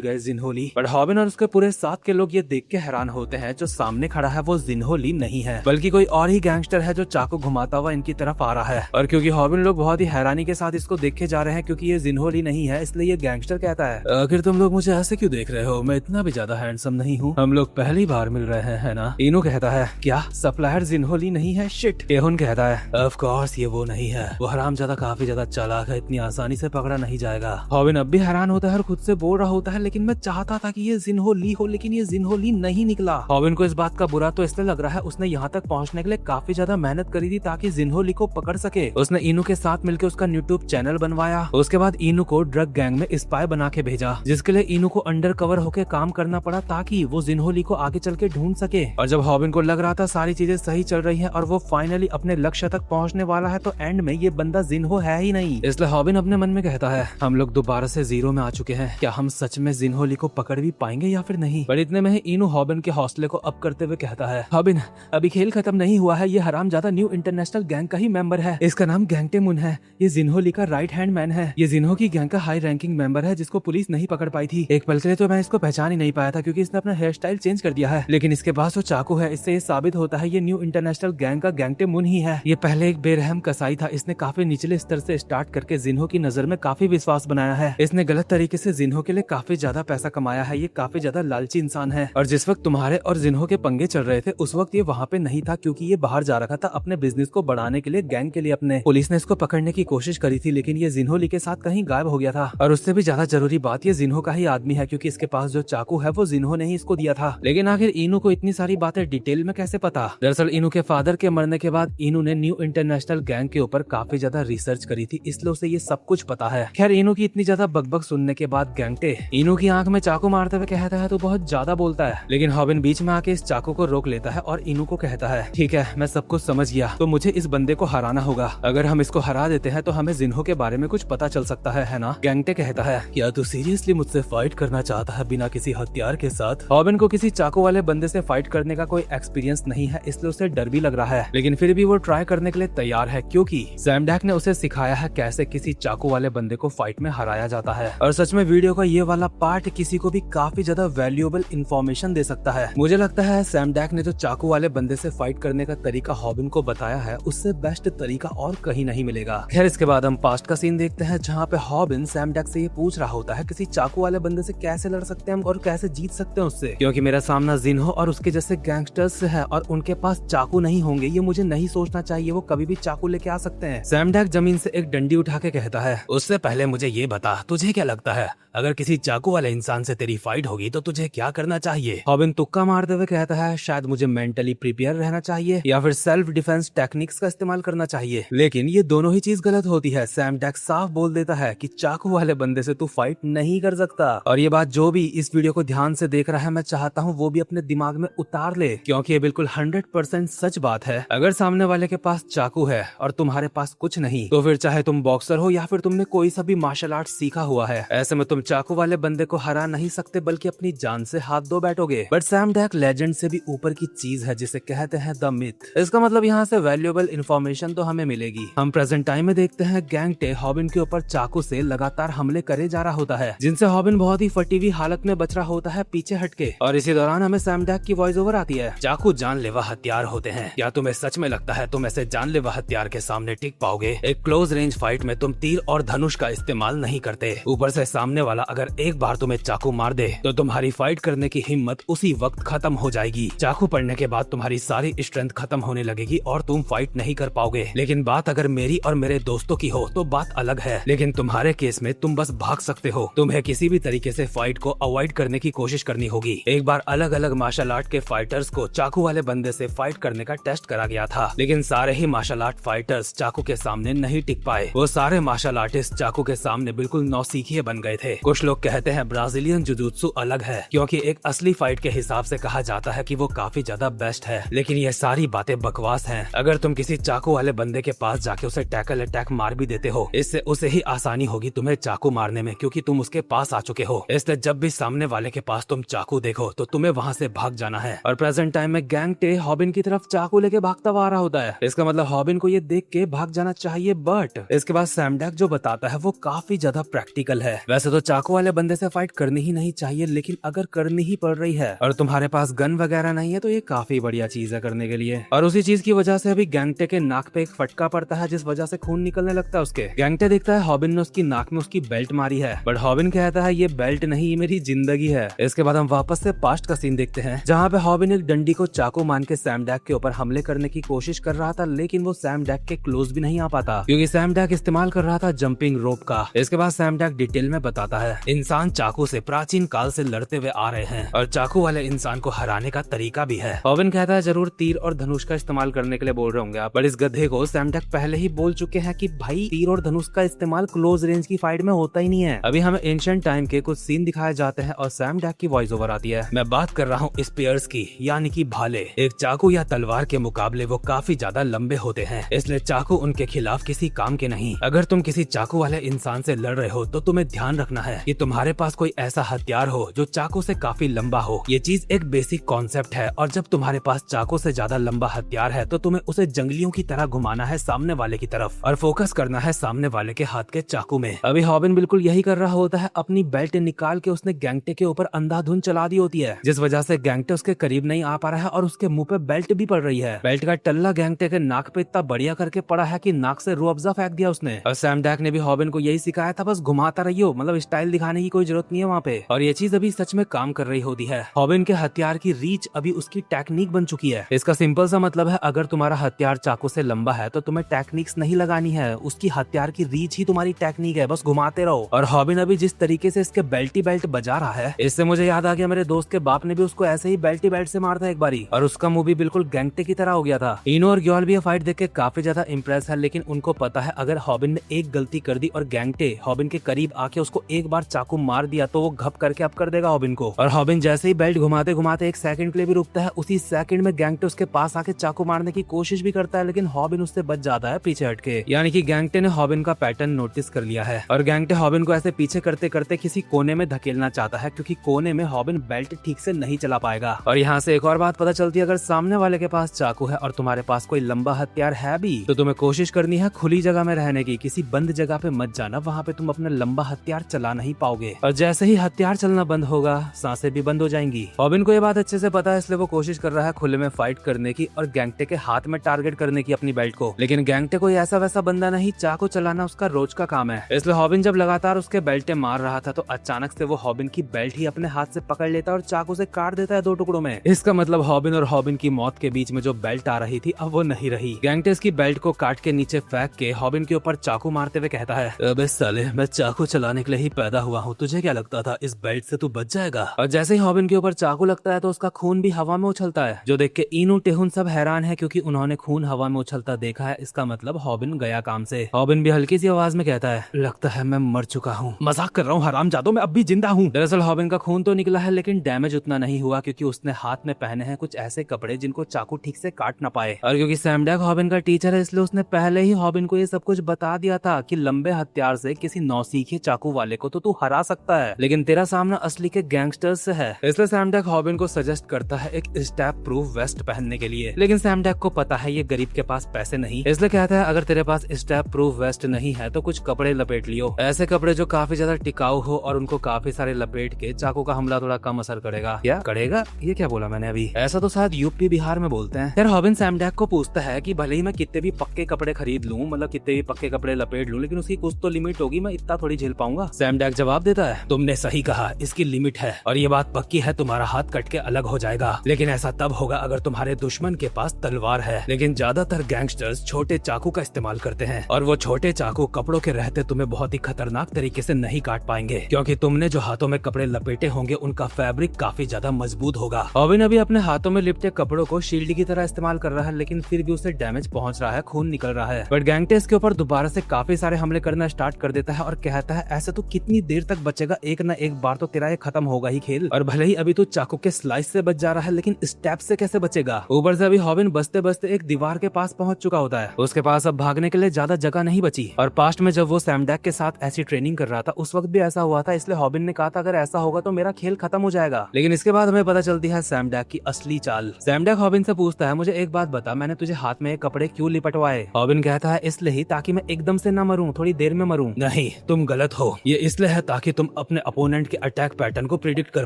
गए जिन्होली। पर हॉबिन और उसके पूरे साथ के लोग ये देख के हैरान होते हैं जो सामने खड़ा है वो जिन्होली नहीं है बल्कि कोई और ही गैंगस्टर है जो चाकू घुमाता हुआ इनकी तरफ आ रहा है। और क्योंकि हॉबिन लोग बहुत ही हैरानी के साथ इसको देखे जा रहे हैं क्योंकि ये जिन्होली नहीं है इसलिए ये गैंगस्टर कहता है, आखिर तुम लोग मुझे ऐसे क्यों देख रहे हो? मैं इतना भी ज्यादा हैंडसम नहीं हूँ। हम लोग पहली बार मिल रहे हैं है ना? इनो कहता है, क्या सप्लायर जिन्होली नहीं है? शिट। एहुन कहता है, ऑफ कोर्स ये वो नहीं है। वो हरामजादा काफी ज्यादा चालाक है, इतनी आसानी से पकड़ा नहीं जाएगा। हॉबिन अब भी हैरान होता है और खुद से बोल रहा होता है, लेकिन मैं चाहता था कि ये जिन्होली हो लेकिन ये जिन्होली नहीं निकला। हॉबिन को इस बात का बुरा तो इसलिए लग रहा है उसने यहाँ तक पहुँचने के लिए काफी ज्यादा मेहनत करी थी ताकि जिन्होली को पकड़ सके। उसने इनू के साथ मिलकर उसका यूट्यूब चैनल बनवाया। उसके बाद इनू को ड्रग गैंग में स्पाई बना के भेजा जिसके लिए इनू को अंडर कवर होकर काम करना पड़ा ताकि वो जिन्होली को आगे चल के ढूंढ सके। और जब हॉबिन को लग रहा था सारी चीजें सही चल रही है और वो फाइनली अपने लक्ष्य तक पहुंचने वाला है तो एंड में ये बंदा जिन्हो है ही नहीं। इसलिए हॉबिन अपने मन में कहता है, हम लोग दोबारा से जीरो में आ चुके हैं। क्या हम सच में जिन्होली को पकड़ भी पाएंगे या फिर नहीं? पर इतने में ही इनू हॉबिन के हौसले को अप करते हुए कहता है, हॉबिन अभी खेल खत्म नहीं हुआ है। ये हरामजादा न्यू इंटरनेशनल गैंग का ही मेंबर है। इसका नाम गैंगटे मुन है। ये जिन्होली का राइट हैंड मैन है। ये जिन्हो की गैंग का हाई रैंकिंग मेंबर है जिसको पुलिस नहीं पकड़ पाई थी। एक पल के लिए तो मैं इसको पहचान ही नहीं पाया था क्योंकि इसने अपना हेयर स्टाइल चेंज कर दिया है, लेकिन इसके पास जो चाकू है इससे ये साबित होता है ये न्यू इंटरनेशनल गैंग का गैंगटे मुन ही है। ये पहले एक बेरहम कसाई था। इसने काफी निचले स्तर से स्टार्ट करके जिन्हो की नजर में काफी विश्वास बनाया है। इसने गलत तरीके से जिन्हो के लिए काफी ज्यादा पैसा कमाया है। ये काफी ज्यादा लालची इंसान है और जिस वक्त तुम्हारे और जिन्हो के पंगे चल रहे थे उस वक्त ये वहाँ पे नहीं था क्योंकि ये बाहर जा रखा था अपने बिजनेस को बढ़ाने के लिए, गैंग के लिए अपने। पुलिस ने इसको पकड़ने की कोशिश करी थी लेकिन ये जिन्होली के साथ कहीं गायब हो गया था। और उससे भी ज्यादा जरूरी बात ये जिन्हो का ही आदमी है क्योंकि इसके पास जो चाकू है वो जिन्हो ने ही इसको दिया था। लेकिन आखिर इनू को इतनी सारी बातें डिटेल में कैसे पता? दरअसल इनू के फादर के मरने के बाद इनू ने न्यू इंटरनेशनल गैंग के ऊपर काफी ज्यादा रिसर्च करी थी इसलिए उसे ये सब कुछ पता है। खैर इनू की इतनी ज्यादा बकबक सुनने के बाद गैंगटे इनू की आंख में चाकू मारते हुए कहता है तो बहुत ज्यादा बोलता है, लेकिन हॉबिन बीच में आके इस चाकू को रोक लेता है और इनू को कहता है, ठीक है मैं सब कुछ समझ गया, तो मुझे इस बंदे को हराना होगा। अगर हम इसको हरा देते हैं तो हमें जिन्हो के बारे में कुछ पता चल सकता है ना? गैंगटे कहता है, क्या तू सीरियसली मुझसे फाइट करना चाहता है बिना किसी हथियार के साथ? हॉबिन को किसी चाकू वाले बंदे से फाइट करने का कोई एक्सपीरियंस नहीं है इसलिए उसे डर भी लग रहा है, लेकिन फिर भी वो ट्राई करने के लिए तैयार है क्योंकि सैमडैक ने उसे सिखाया है कैसे किसी चाकू वाले बंदे को फाइट में हराया जाता है। और सच में वीडियो का ये वाला पार्ट किसी को भी काफी ज्यादा वैल्यूएबल इंफॉर्मेशन दे सकता है। मुझे लगता है सैमडैक ने जो चाकू वाले बंदे से फाइट करने का तरीका हॉबिन को बताया है उससे बेस्ट तरीका और कहीं नहीं मिलेगा। खैर इसके बाद हम पास्ट का सीन देखते हैं जहाँ पे हॉबिन सैमडैक से ये पूछ रहा होता है किसी चाकू वाले बंदे से कैसे लड़ सकते हैं और कैसे जीत सकते हैं उससे, क्योंकि मेरा सामना जिन्हो और उसके जैसे गैंगस्टर्स है और उनके पास चाकू नहीं होंगे। ये मुझे नहीं सोचना चाहिए, वो कभी भी चाकू लेके आ सकते हैं। सैमडैक जमीन से एक डंडी उठा के कहता है, उससे पहले मुझे ये बता तुझे क्या लगता है अगर किसी चाकू वाले इंसान से तेरी फाइट होगी तो तुझे क्या करना चाहिए? हॉबिन तुक्का मारते हुए कहता है, शायद मुझे मेंटली प्रिपेयर रहना चाहिए या फिर सेल्फ डिफेंस टेक्निक्स का इस्तेमाल करना चाहिए, लेकिन ये दोनों ही चीज गलत होती है। सैमडैक साफ बोल देता है कि चाकू वाले बंदे से तू फाइट नहीं कर सकता। और ये बात जो भी इस वीडियो को ध्यान से देख रहा है मैं चाहता हूँ वो भी अपने दिमाग में उतार ले, क्योंकि ये बिल्कुल 100% सच बात है। अगर सामने वाले के पास चाकू है और तुम्हारे पास कुछ नहीं तो फिर चाहे तुम बॉक्सर हो या फिर तुमने कोई सा भी मार्शल आर्ट सीखा हुआ है, ऐसे में तुम चाकू वाले बंदे को हरा नहीं सकते बल्कि अपनी जान से हाथ धो बैठोगे। बट सैमडैक लेजेंड से भी ऊपर की चीज है जिसे कहते हैं द मिथ। इसका मतलब यहाँ से वैल्यूएबल इंफॉर्मेशन तो हमें मिलेगी। हम प्रेजेंट टाइम में देखते हैं गैंगटे हॉबिन के ऊपर चाकू से लगातार हमले करे जा रहा होता है जिनसे हॉबिन बहुत ही फटी हुई हालत में बच रहा होता है पीछे हटके। और इसी दौरान हमें सैमडैक की वॉइस ओवर आती है, चाकू जानलेवा हथियार होते हैं, क्या तुम्हें सच में लगता है तुम ऐसे जानलेवा हथियार के सामने टिक पाओगे? एक क्लोज रेंज फाइट में तुम तीर और धनुष का इस्तेमाल नहीं करते, ऊपर से सामने वाला अगर एक बार तुम्हें चाकू मार दे तो तुम्हारी फाइट करने की हिम्मत उसी वक्त खत्म हो जाएगी। चाकू पड़ने के बाद तुम्हारी सारी स्ट्रेंथ खत्म होने लगेगी और तुम फाइट नहीं कर पाओगे। लेकिन बात अगर मेरी और मेरे दोस्तों की हो तो बात अलग है, लेकिन तुम्हारे केस में तुम बस भाग सकते हो। तुम्हें किसी भी तरीके से फाइट को अवॉइड करने की कोशिश करनी होगी। एक बार अलग अलग मार्शल आर्ट के फाइटर्स को चाकू वाले बंदे से फाइट करने का टेस्ट करा गया था, लेकिन सारे ही मार्शल आर्ट फाइटर्स चाकू के सामने नहीं टिक पाए। वो सारे मार्शल आर्टिस्ट चाकू के सामने बिल्कुल नौसिखिए बन गए थे। कुछ लोग कहते हैं ब्राजीलियन जुजुत्सु अलग है क्योंकि एक असली फाइट के हिसाब से कहा जाता है कि वो काफी ज्यादा बेस्ट है, लेकिन ये सारी बातें बकवास हैं। अगर तुम किसी चाकू वाले बंदे के पास जाके उसे टैकल अटैक मार भी देते हो, इससे उसे ही आसानी होगी तुम्हें चाकू मारने में, क्योंकि तुम उसके पास आ चुके हो। इसलिए जब भी सामने वाले के पास तुम चाकू देखो तो तुम्हें वहाँ से भाग जाना है। और प्रेजेंट टाइम में गैंग टे हॉबिन की तरफ चाकू लेके भागता हुआ आ रहा होता है। इसका मतलब हॉबिन को ये देख के भाग जाना चाहिए, बट इसके बाद सैमडैक जो बताता है वो काफी ज्यादा प्रैक्टिकल है। वैसे तो चाकू वाले बंदे से फाइट करनी ही नहीं चाहिए, लेकिन अगर करनी ही पड़ रही है और तुम्हारे पास गन वगैरह नहीं है तो ये काफी बढ़िया चीज है करने के लिए। और उसी चीज की वजह से अभी गैंगटे के नाक पे एक फटका पड़ता है, जिस वजह से खून निकलने लगता है उसके। गैंगटे देखता है हॉबिन ने उसकी नाक में उसकी बेल्ट मारी है, बट हॉबिन कहता है ये बेल्ट नहीं, ये मेरी जिंदगी है। इसके बाद हम वापस से पास्ट का सीन देखते हैं, जहाँ पे हॉबिन एक डंडी को चाकू मान के सैमडैक के ऊपर हमले करने की कोशिश कर रहा था, लेकिन वो सैमडैक के क्लोज भी नहीं आ पाता क्योंकि सैमडैक इस्तेमाल कर रहा था जंपिंग रोप का। इसके बाद सैमडैक डिटेल में बताता है इंसान चाकू से प्राचीन काल से लड़ते हुए आ रहे हैं और चाकू वाले इंसान को हराने का तरीका भी है। हॉबिन कहता है जरूर तीर और धनुष का इस्तेमाल करने के लिए बोल रहे होंगे आप, पर इस गधे को सैमडैक पहले ही बोल चुके हैं कि भाई तीर और धनुष का इस्तेमाल क्लोज रेंज की फाइट में होता ही नहीं है। अभी हमें एंशिएंट टाइम के कुछ सीन दिखाए जाते हैं और सैमडैक की वॉइस ओवर आती है। मैं बात कर रहा हूँ स्पीयर्स की, यानी कि भाले। एक चाकू या तलवार के मुकाबले वो काफी ज्यादा लंबे होते हैं, इसलिए चाकू उनके खिलाफ किसी काम के नहीं। अगर तुम किसी चाकू वाले इंसान से लड़ रहे हो तो तुम्हें ध्यान रखना है कि तुम्हारे पास कोई ऐसा हथियार हो जो चाकू से काफी लंबा हो। ये चीज एक बेसिक कॉन्सेप्ट है, और जब तुम्हारे पास चाकू से ज्यादा लंबा हथियार है तो तुम्हें उसे जंगलियों की तरह घुमाना है सामने वाले की तरफ और फोकस करना है सामने वाले के हाथ के चाकू में। अभी हॉबिन बिल्कुल यही कर रहा होता है, अपनी बेल्ट निकाल के उसने गैंगटे के ऊपर अंधाधुंध चला दी होती है, जिस वजह से गैंगटे उसके करीब नहीं आ पा रहा है और उसके मुंह पे बेल्ट भी पड़ रही है। बेल्ट का टल्ला गैंगटे के नाक पे इतना बढ़िया करके पड़ा है कि नाक से रूह अफ़ज़ा फेंक दिया उसने। और सैमडैक ने भी हॉबिन को यही सिखाया था, बस घुमाता रहियो, मतलब स्टाइल दिखाने की कोई जरूरत नहीं है वहाँ पे। और ये चीज अभी सच में काम कर रही होती है। हॉबिन के हथियार की रीच अभी उसकी टेक्निक बन चुकी है। इसका सिंपल सा मतलब है, अगर तुम्हारा हथियार चाकू से लंबा है तो तुम्हें टेक्निक्स नहीं लगानी है, उसकी हथियार की रीच ही तुम्हारी टेक्निक है, बस घुमाते रहो। और हॉबिन अभी जिस तरीके से इसके बेल्टी बेल्ट बजा रहा है, इससे मुझे याद आ गया मेरे दोस्त के बाप ने भी उसको ऐसे ही बेल्टी बेल्ट से मारा था एक बारी, और उसका मुंह भी बिल्कुल गैंगटे की तरह हो गया था। इनो और ग्योल भी ये फाइट देख के काफी ज्यादा इंप्रेस है, लेकिन उनको पता है अगर हॉबिन ने एक गलती कर दी और गैंगटे हॉबिन के करीब आके उसको एक बार चाकू मार दिया तो वो घप करके अब कर देगा हॉबिन को। और हॉबिन जैसे ही बेल्ट घुमाते घुमाते एक सेकंड के लिए भी रुकता है, उसी सेकंड में गैंगटे उसके पास आके चाकू मारने की कोशिश भी करता है, लेकिन हॉबिन उससे बच जाता है पीछे हटके। यानी कि गैंगटे ने हॉबिन का पैटर्न नोटिस कर लिया है और गैंगटे हॉबिन को ऐसे पीछे करते करते किसी कोने में धकेलना चाहता है, क्योंकि कोने में हॉबिन बेल्ट ठीक से नहीं चला पाएगा। और यहाँ से एक और बात पता चलती है, अगर सामने वाले के पास चाकू है और तुम्हारे पास कोई लंबा हथियार है भी, तो तुम्हें कोशिश करनी है खुली जगह में रहने की, किसी बंद जगह पे मत जाना, वहाँ पे तुम अपना लंबा हथियार चला नहीं पाओगे। और जैसे ही हथियार चलना बंद होगा, सांसें भी बंद हो जाएंगी। हॉबिन को ये बात अच्छे से पता है, इसलिए वो कोशिश कर रहा है खुले में फाइट करने की और गैंगटे के हाथ में टारगेट करने की अपनी बेल्ट को। लेकिन गैंगटे कोई ऐसा वैसा बंदा नहीं, चाकू चलाना उसका रोज का काम है। इसलिए हॉबिन जब लगातार उसके बेल्टे मार रहा था तो अचानक से वो हॉबिन की बेल्ट ही अपने हाथ से पकड़ लेता है और चाकू से काट देता है 2 टुकड़ों में। इसका मतलब हॉबिन और हॉबिन की मौत के बीच में जो बेल्ट आ रही थी अब वो नहीं रही। गैंगटे इसकी बेल्ट को काट के नीचे फेंक के हॉबिन के ऊपर चाकू मारते हुए कहता है, अबे साले, मैं चाकू चलाने के लिए ही पैदा हुआ हूँ, तुझे क्या लगता था इस बेल्ट से तू बच जाएगा? और जैसे ही हॉबिन के ऊपर चाकू लगता है तो उसका खून भी हवा में उछलता है, जो देख के इनू टेहुन सब हैरान है, क्योंकि उन्होंने खून हवा में उछलता देखा है। इसका मतलब हॉबिन गया काम से। हॉबिन भी हल्की सी आवाज में कहता है, लगता है मैं मर चुका हूँ। मजाक कर रहा हूँ हरामजादों, मैं अब भी जिंदा हूँ। दरअसल हॉबिन का खून तो निकला है, लेकिन डैमेज उतना नहीं हुआ, क्योंकि उसने हाथ में पहने हैं कुछ ऐसे कपड़े जिनको चाकू ठीक से काट ना पाए। और क्योंकि सैमडैक हॉबिन का टीचर है, इसलिए उसने पहले ही हॉबिन को ये सब कुछ बता दिया था कि लंबे हथियार से किसी नौसीखे चाकू वाले को तो तू हरा सकता है, लेकिन तेरा सामना असली के गैंगस्टर्स से है। इसलिए सैमडैक हॉबिन को सजेस्ट करता है एक स्टेप प्रूफ वेस्ट पहनने के लिए, लेकिन सैमडैक को पता है ये गरीब के पास पैसे नहीं, इसलिए कहता है अगर तेरे पास स्टेप प्रूफ वेस्ट नहीं है तो कुछ कपड़े लपेट लियो, ऐसे कपड़े जो काफी ज्यादा टिकाऊ हो और उनको काफी सारे लपेट के चाकू का हमला थोड़ा कम असर करेगा। क्या करेगा? ये क्या बोला मैंने अभी? ऐसा तो शायद यूपी बिहार में बोलते हैं। फिर हॉबिन सैमडैक को पूछता है कि भले ही मैं कितने भी पक्के कपड़े खरीद लूं, मतलब कितने भी पक्के कपड़े लपेट लूं, लेकिन उसकी कुछ तो लिमिट होगी, मैं इतना थोड़ी झेल पाऊंगा। सैमडैक जवाब देता है, तुमने सही कहा, इसकी लिमिट है और ये बात पक्की है, तुम्हारा हाथ कट के अलग हो जाएगा, लेकिन ऐसा तब होगा अगर तुम्हारे दुश्मन के पास तलवार है। लेकिन ज्यादातर गैंगस्टर्स छोटे चाकू का इस्तेमाल करते हैं और वो छोटे चाकू कपड़ों के रहते तुम्हें बहुत ही खतरनाक तरीके से नहीं काट पाएंगे, क्योंकि तुमने जो हाथों में कपड़े लपेटे होंगे उनका फैब्रिक काफी ज्यादा मजबूत होगा। हॉबिन अभी अपने हाथों में लिपटे कपड़ों को शील्ड की तरह इस्तेमाल कर रहा है, लेकिन फिर भी उसे डैमेज पहुंच रहा है, खून निकल रहा है। बट गैंगटे इसके ऊपर दोबारा से काफी सारे हमले करना स्टार्ट कर देता है और कहता है, ऐसे तो कितने कितनी देर तक बचेगा, एक न एक बार तो तेरा ये खत्म होगा ही खेल। और भले ही अभी तू चाकू के स्लाइस से बच जा रहा है, लेकिन स्टेप से कैसे बचेगा। ऊपर से अभी हॉबिन बचते बचते एक दीवार के पास पहुंच चुका होता है। उसके पास अब भागने के लिए ज्यादा जगह नहीं बची। और पास्ट में जब वो सैमडैक के साथ ऐसी ट्रेनिंग कर रहा था, उस वक्त भी ऐसा हुआ था, इसलिए हॉबिन ने कहा था अगर ऐसा होगा तो मेरा खेल खत्म हो जाएगा। लेकिन इसके बाद हमें पता चलती है सैमडैक की असली चाल। सैमडैक हॉबिन से पूछता है, मुझे एक बात बता, मैंने तुझे हाथ में कपड़े क्यों लिपटवाए। हॉबिन कहता है, इसलिए ही ताकि मैं एकदम से न मरूं, थोड़ी देर में मरूं। नहीं, तुम गलत हो। ये इसलिए है ताकि तुम अपने अपोनेंट के अटैक पैटर्न को प्रिडिक्ट कर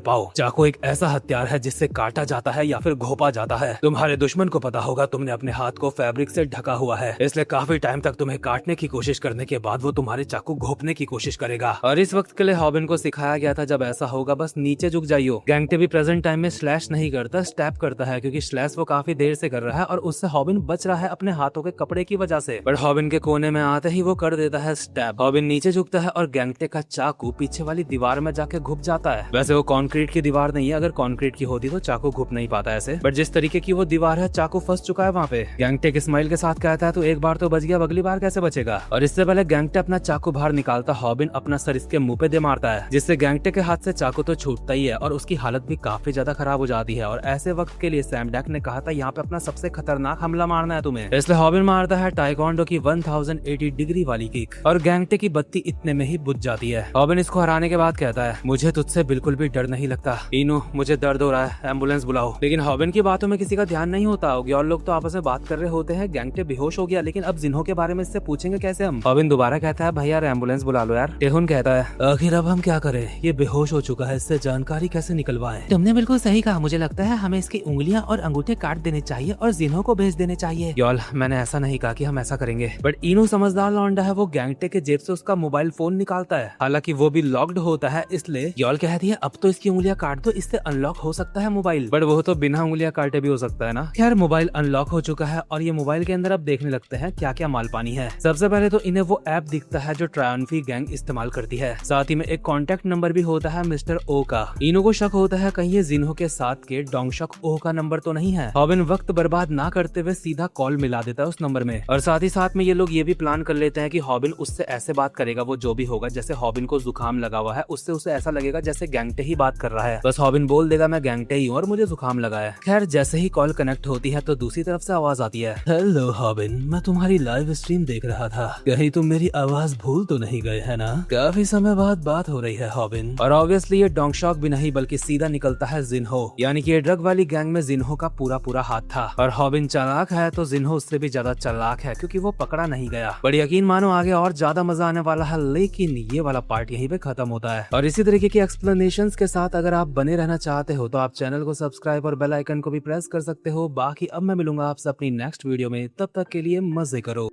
पाओ। चाकू एक ऐसा हथियार है जिससे काटा जाता है या फिर घोपा जाता है। तुम्हारे दुश्मन को पता होगा तुमने अपने हाथ को फैब्रिक से ढका हुआ है, इसलिए काफी टाइम तक तुम्हें काटने की कोशिश करने के बाद वो तुम्हारे चाकू घोपने की कोशिश करेगा। और इस वक्त के लिए हॉबिन को सिखाया गया था जब ऐसा होगा बस नीचे झुक जाइयो। गैंगटे भी प्रेजेंट टाइम में स्लैश नहीं करता, स्टैप करता है, क्योंकि स्लैश वो काफी देर से कर रहा है और उससे हॉबिन बच रहा है अपने हाथों के कपड़े की वजह से। पर हॉबिन के कोने में आते ही वो कर देता है स्टैप। हॉबिन नीचे झुकता है और गैंगटे का चाकू पीछे वाली दीवार में जाके घुप जाता है। वैसे वो कंक्रीट की दीवार नहीं है, अगर कंक्रीट की होती तो चाकू घुप नहीं पाता ऐसे, बट जिस तरीके की वो दीवार है चाकू फंस चुका है वहाँ पे। गैंगटे के स्माइल के साथ कहता है, तो एक बार तो बच गया, अगली बार कैसे बचेगा। और इससे पहले गैंगटे अपना चाकू बाहर निकालता, हॉबिन अपना सर इसके मुंह पे दे मारता है, जिससे गैंगटे के हाथ से चाकू तो छूटता ही है और उसकी हालत भी काफी ज्यादा खराब हो जाती है। और ऐसे वक्त के लिए सैमडैक ने कहा था यहाँ पे अपना सबसे खतरनाक हमला मारना है तुम्हें, इसलिए हॉबिन मारता है टाइकोंडो की 1080 डिग्री वाली किक और गैंगटे की बत्ती इतने में ही बुझ जाती है। हॉबिन इसको हराने के बाद कहता है, मुझे तुझसे बिल्कुल भी डर नहीं लगता इनो, मुझे दर्द हो रहा है, एम्बुलेंस बुलाओ। लेकिन हॉबिन की बातों में किसी का ध्यान नहीं होता। और लोग तो आपस में बात कर रहे होते हैं, गैंगटे बेहोश हो गया, लेकिन अब जिन्हो के बारे में इससे पूछेंगे कैसे हम। हॉबिन दोबारा कहता है, भाई यार एम्बुलेंस बुला लो यार। टेहुन कहता है, आखिर अब हम क्या करें, ये बेहोश हो चुका है, इससे जानकारी कैसे निकलवाएं। तुमने बिल्कुल सही कहा, मुझे लगता है हमें इसकी उंगलियां और अंगूठे काट देने चाहिए और जिन्हो को भेज देने चाहिए। यॉल, मैंने ऐसा नहीं कहा कि हम ऐसा करेंगे, बट इनो समझदार लौंडा है, वो गैंगटे के जेब से उसका मोबाइल फोन निकालता है, हालांकि वो भी लॉक्ड होता है, इसलिए यॉल कहती है अब तो इसकी उंगलियां काट दो, इससे अनलॉक हो सकता है मोबाइल। बट वो तो बिना उंगलियां काटे भी हो सकता है ना। खैर मोबाइल अनलॉक हो चुका है और ये मोबाइल के अंदर अब देखने लगते हैं क्या क्या माल पानी है। सबसे पहले तो इन्हें वो ऐप दिखता है जो ट्रायम्फी गैंग इस्तेमाल करती है, साथ ही में एक कॉन्टेक्ट नंबर भी होता है मिस्टर ओ का। इनो को शक होता है कहीं ये जिन्हो के साथ के डोंगशक ओ का नंबर तो नहीं है। हॉबिन वक्त बर्बाद ना करते हुए सीधा कॉल मिला देता है उस नंबर में, और साथ ही साथ में ये लोग ये भी प्लान कर लेते हैं कि हॉबिन उससे ऐसे बात करेगा, वो जो भी होगा, जैसे हॉबिन को जुकाम लगा हुआ है, उससे उसे ऐसा लगेगा जैसे गैंगटे ही बात कर रहा है। बस हॉबिन बोल देगा मैं गैंगटे ही हूँ और मुझे जुकाम लगा है। खैर जैसे ही कॉल कनेक्ट होती है तो दूसरी तरफ से आवाज आती है, हेलो हॉबिन, मैं तुम्हारी लाइव स्ट्रीम देख रहा था, कहीं तुम मेरी आवाज भूल तो नहीं गए है ना, काफी समय बाद बात हो रही है हॉबिन। और ऑब्वियसली ये डोंगशॉक भी नहीं बल्कि सीधा निकलता है जिन्हो, यानी कि ये ड्रग वाली गैंग में जिन्हो का पूरा हाथ था। और हॉबिन चालाक है तो जिन्हो उससे भी ज्यादा चालाक है, क्योंकि वो पकड़ा नहीं गया। बट यकीन मानो आगे और ज्यादा मजा आने वाला है, लेकिन ये वाला पार्ट यहीं पे खत्म होता है। और इसी तरीके की एक्सप्लेनेशंस के साथ अगर आप बने रहना चाहते हो तो आप चैनल को सब्सक्राइब और बेल आइकन को भी प्रेस कर सकते हो। बाकी अब मैं मिलूंगा आपसे अपनी नेक्स्ट वीडियो में, तब तक के लिए मजे करो।